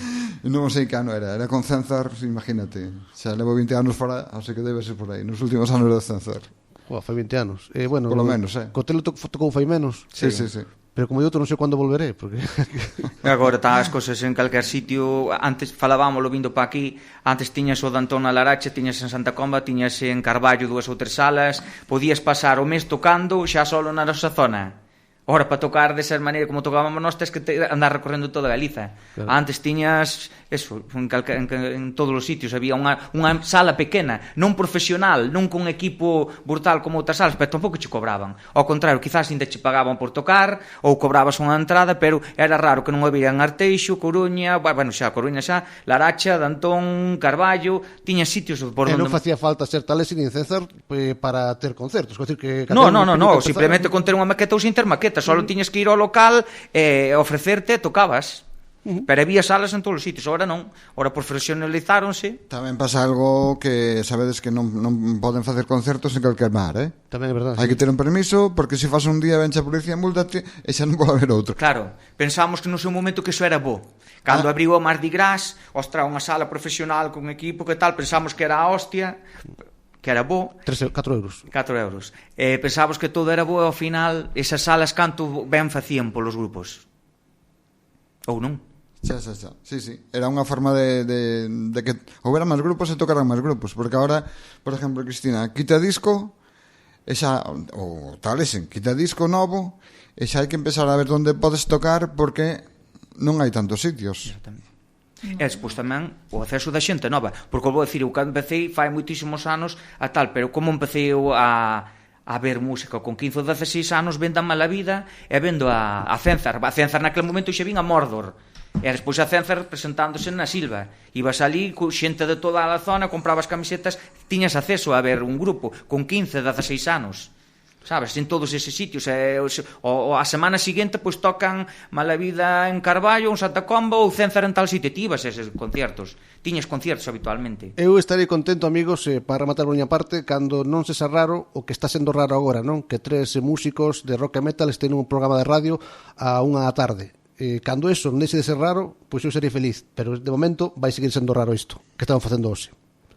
Non sei que ano era con Cenzar, imagínate. Xa levo 20 anos fora, así que debe ser por aí, nos últimos anos de Cenzar. Fai 20 anos. Bueno, polo menos, Cotelo tocou fai menos. Sí. Pero como eu non sei cando volveré, porque agora están as cousas en calquer sitio. Antes falábamoslo vindo para aquí, antes tiñas o de Antón na Laracha, tiñas en Santa Comba, tiñas en Carballo 2 ou 3 salas, podías pasar o mes tocando xa solo na nosa zona. Ora, para tocar desa maneira como tocábamos nós, tens que andar recorrendo toda Galiza. Claro. Antes tiñas eso, en todos os sitios había unha sala pequena, non profesional, non con equipo brutal como outras salas, pero tampouco che cobraban. Ao contrario, quizás ainda che pagaban por tocar ou cobrabas unha entrada, pero era raro que non había en Arteixo, Coruña, bueno, xa Coruña xa, Laracha, Dantón, Carballo, tiñas sitios por onde non facía falta ser tales sin César para ter concertos, decir que no, simplemente con ter unha maqueta ou sin ter maqueta, só tiñas que ir ao local e ofrecerte, tocabas. Pero había salas en todos os sitios, ahora non. Ahora profesionalizáronse. Tamén pasa algo que sabedes que non poden facer concertos en calquer mar, Tamén é verdade. Hai que ter un permiso, porque se faz un día venche a policía múltate e xa non pode haber outro. Claro, pensamos que no seu momento que iso era bo. Cando abriu o Mardi Gras, ostra, unha sala profesional con equipo que tal, pensamos que era a hostia, que era bo. 4 euros. 4 euros. Pensamos que todo era bo e ao final esas salas canto ben facían polos grupos. Ou non? Xa. Sí. Era unha forma de que houbera máis grupos e tocaran máis grupos. Porque agora, por exemplo, Cristina, quita disco e xa, ou talesen, quita disco novo e xa hai que empezar a ver onde podes tocar porque non hai tantos sitios. E despois tamén o acceso da xente nova. Porque vou dicir, eu cando empecé fai moitísimos anos a tal, pero como empecé eu a ver música con 15 ou 16 anos, vendo a Mala Vida e vendo a Cenzar. A Cenzar naquele momento xa vin a Mordor. E despois a Cenzar presentándose na Silva. Ibas ali, xente de toda a zona, comprabas camisetas, tiñas acceso a ver un grupo con 15, 16 anos. Sabes, en todos eses sitios. A semana seguinte, pois tocan Mala Vida en Carballo, en Santa Comba, ou Cenzar en tal sitio. Ti ibas a eses conciertos. Tiñas conciertos habitualmente. Eu estarei contento, amigos, para rematar a miña parte, cando non se xa raro o que está sendo raro agora, non? Que 3 músicos de rock e metal estén nun programa de radio a 1 da tarde. Cando eso non deixe de ser raro, pois eu serei feliz, pero de momento vai seguir sendo raro isto que estamos facendo hoxe.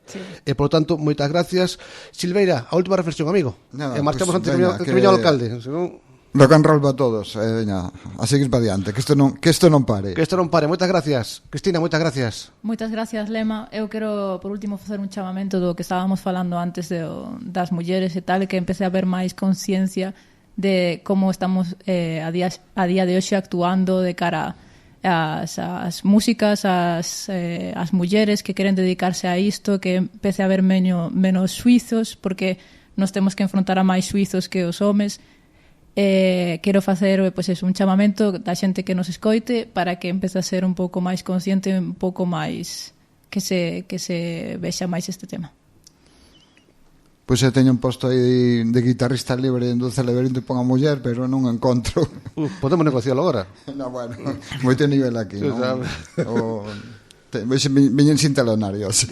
Sí. E por lo tanto, moitas gracias. Silveira, a última reflexión, amigo. Nada, marchamos pues, antes que veña o alcalde, senón... Rock and roll para todos, veña, a seguir para diante, que isto non pare. Que isto non pare, moitas gracias. Cristina, moitas gracias. Moitas gracias, Lema. Eu quero, por último, facer un chamamento do que estábamos falando antes das mulleres e tal, e que empecé a ver máis conciencia de como estamos a día de hoxe actuando de cara as músicas, as mulleres que queren dedicarse a isto, que empece a haber menos suizos, porque nos temos que enfrontar a máis suizos que os homes. Quero facer pois un chamamento da xente que nos escoite para que empece a ser un pouco máis consciente, un pouco máis que se vexa máis este tema. Pois eu teño un posto aí de guitarrista libre en Dulce Laberinto e pon a muller, pero non encontro. Podemos negociarlo agora? No, bueno, moito nivel aquí, non? Veñen sin telonarios.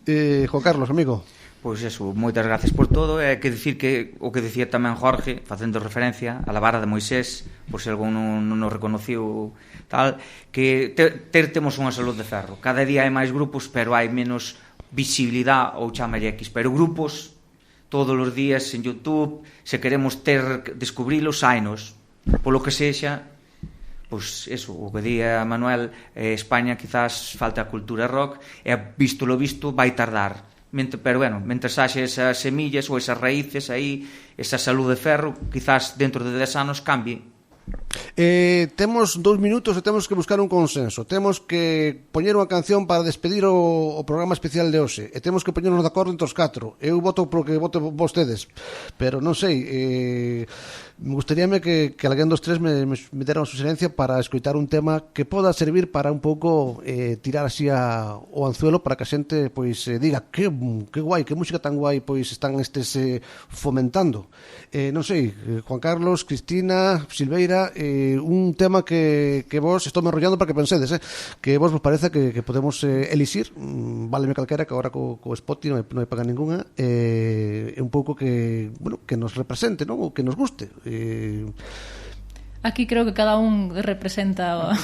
Juan Carlos, amigo. Pois eso, moitas gracias por todo. É que dicir que o que dicía tamén Jorge, facendo referencia a la vara de Moisés, por se algún non o reconociu tal, que temos unha salud de ferro. Cada día hai máis grupos, pero hai menos visibilidade ou chamalle X, pero grupos todos os días en YouTube, se queremos descubrilos, sainos, polo que sexa, pois eso, o que día Manuel, España quizás falta a cultura rock, e visto lo visto vai tardar, pero bueno, mentre haxe esas semillas ou esas raíces aí, esa salud de ferro, quizás dentro de 10 anos cambie, Temos 2 minutos e temos que buscar un consenso. Temos que poñer unha canción para despedir o programa especial de hoxe. E temos que poñernos de acordo entre os 4. Eu voto pro que vote vostedes. Pero non sei, me gustaríame que alguén dos tres me dera unha suxerencia para escoitar un tema que poda servir para un pouco tirar así o anzuelo para que a xente pois diga que guai, que música tan guai pois están estes fomentando. Non sei, Juan Carlos, Cristina, Silveira, un tema que vos, estou me enrollando para que pensedes, que vos parece que podemos elixir, váleme calquera, que agora co Spotify non hai paga ninguna, un pouco que, bueno, que nos represente, non? O que nos guste. Aquí creo que cada un representa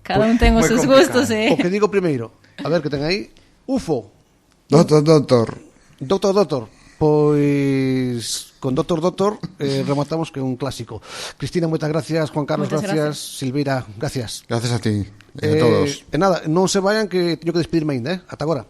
cada un ten os seus gustos. O que digo primeiro, a ver que ten aí, UFO. Doctor. Pois con Doctor rematamos que é un clásico. Cristina, moitas gracias. Juan Carlos, gracias. Silveira, gracias. Gracias a ti e a todos. E nada, non se vayan que teño que despedirme ainda, ata agora.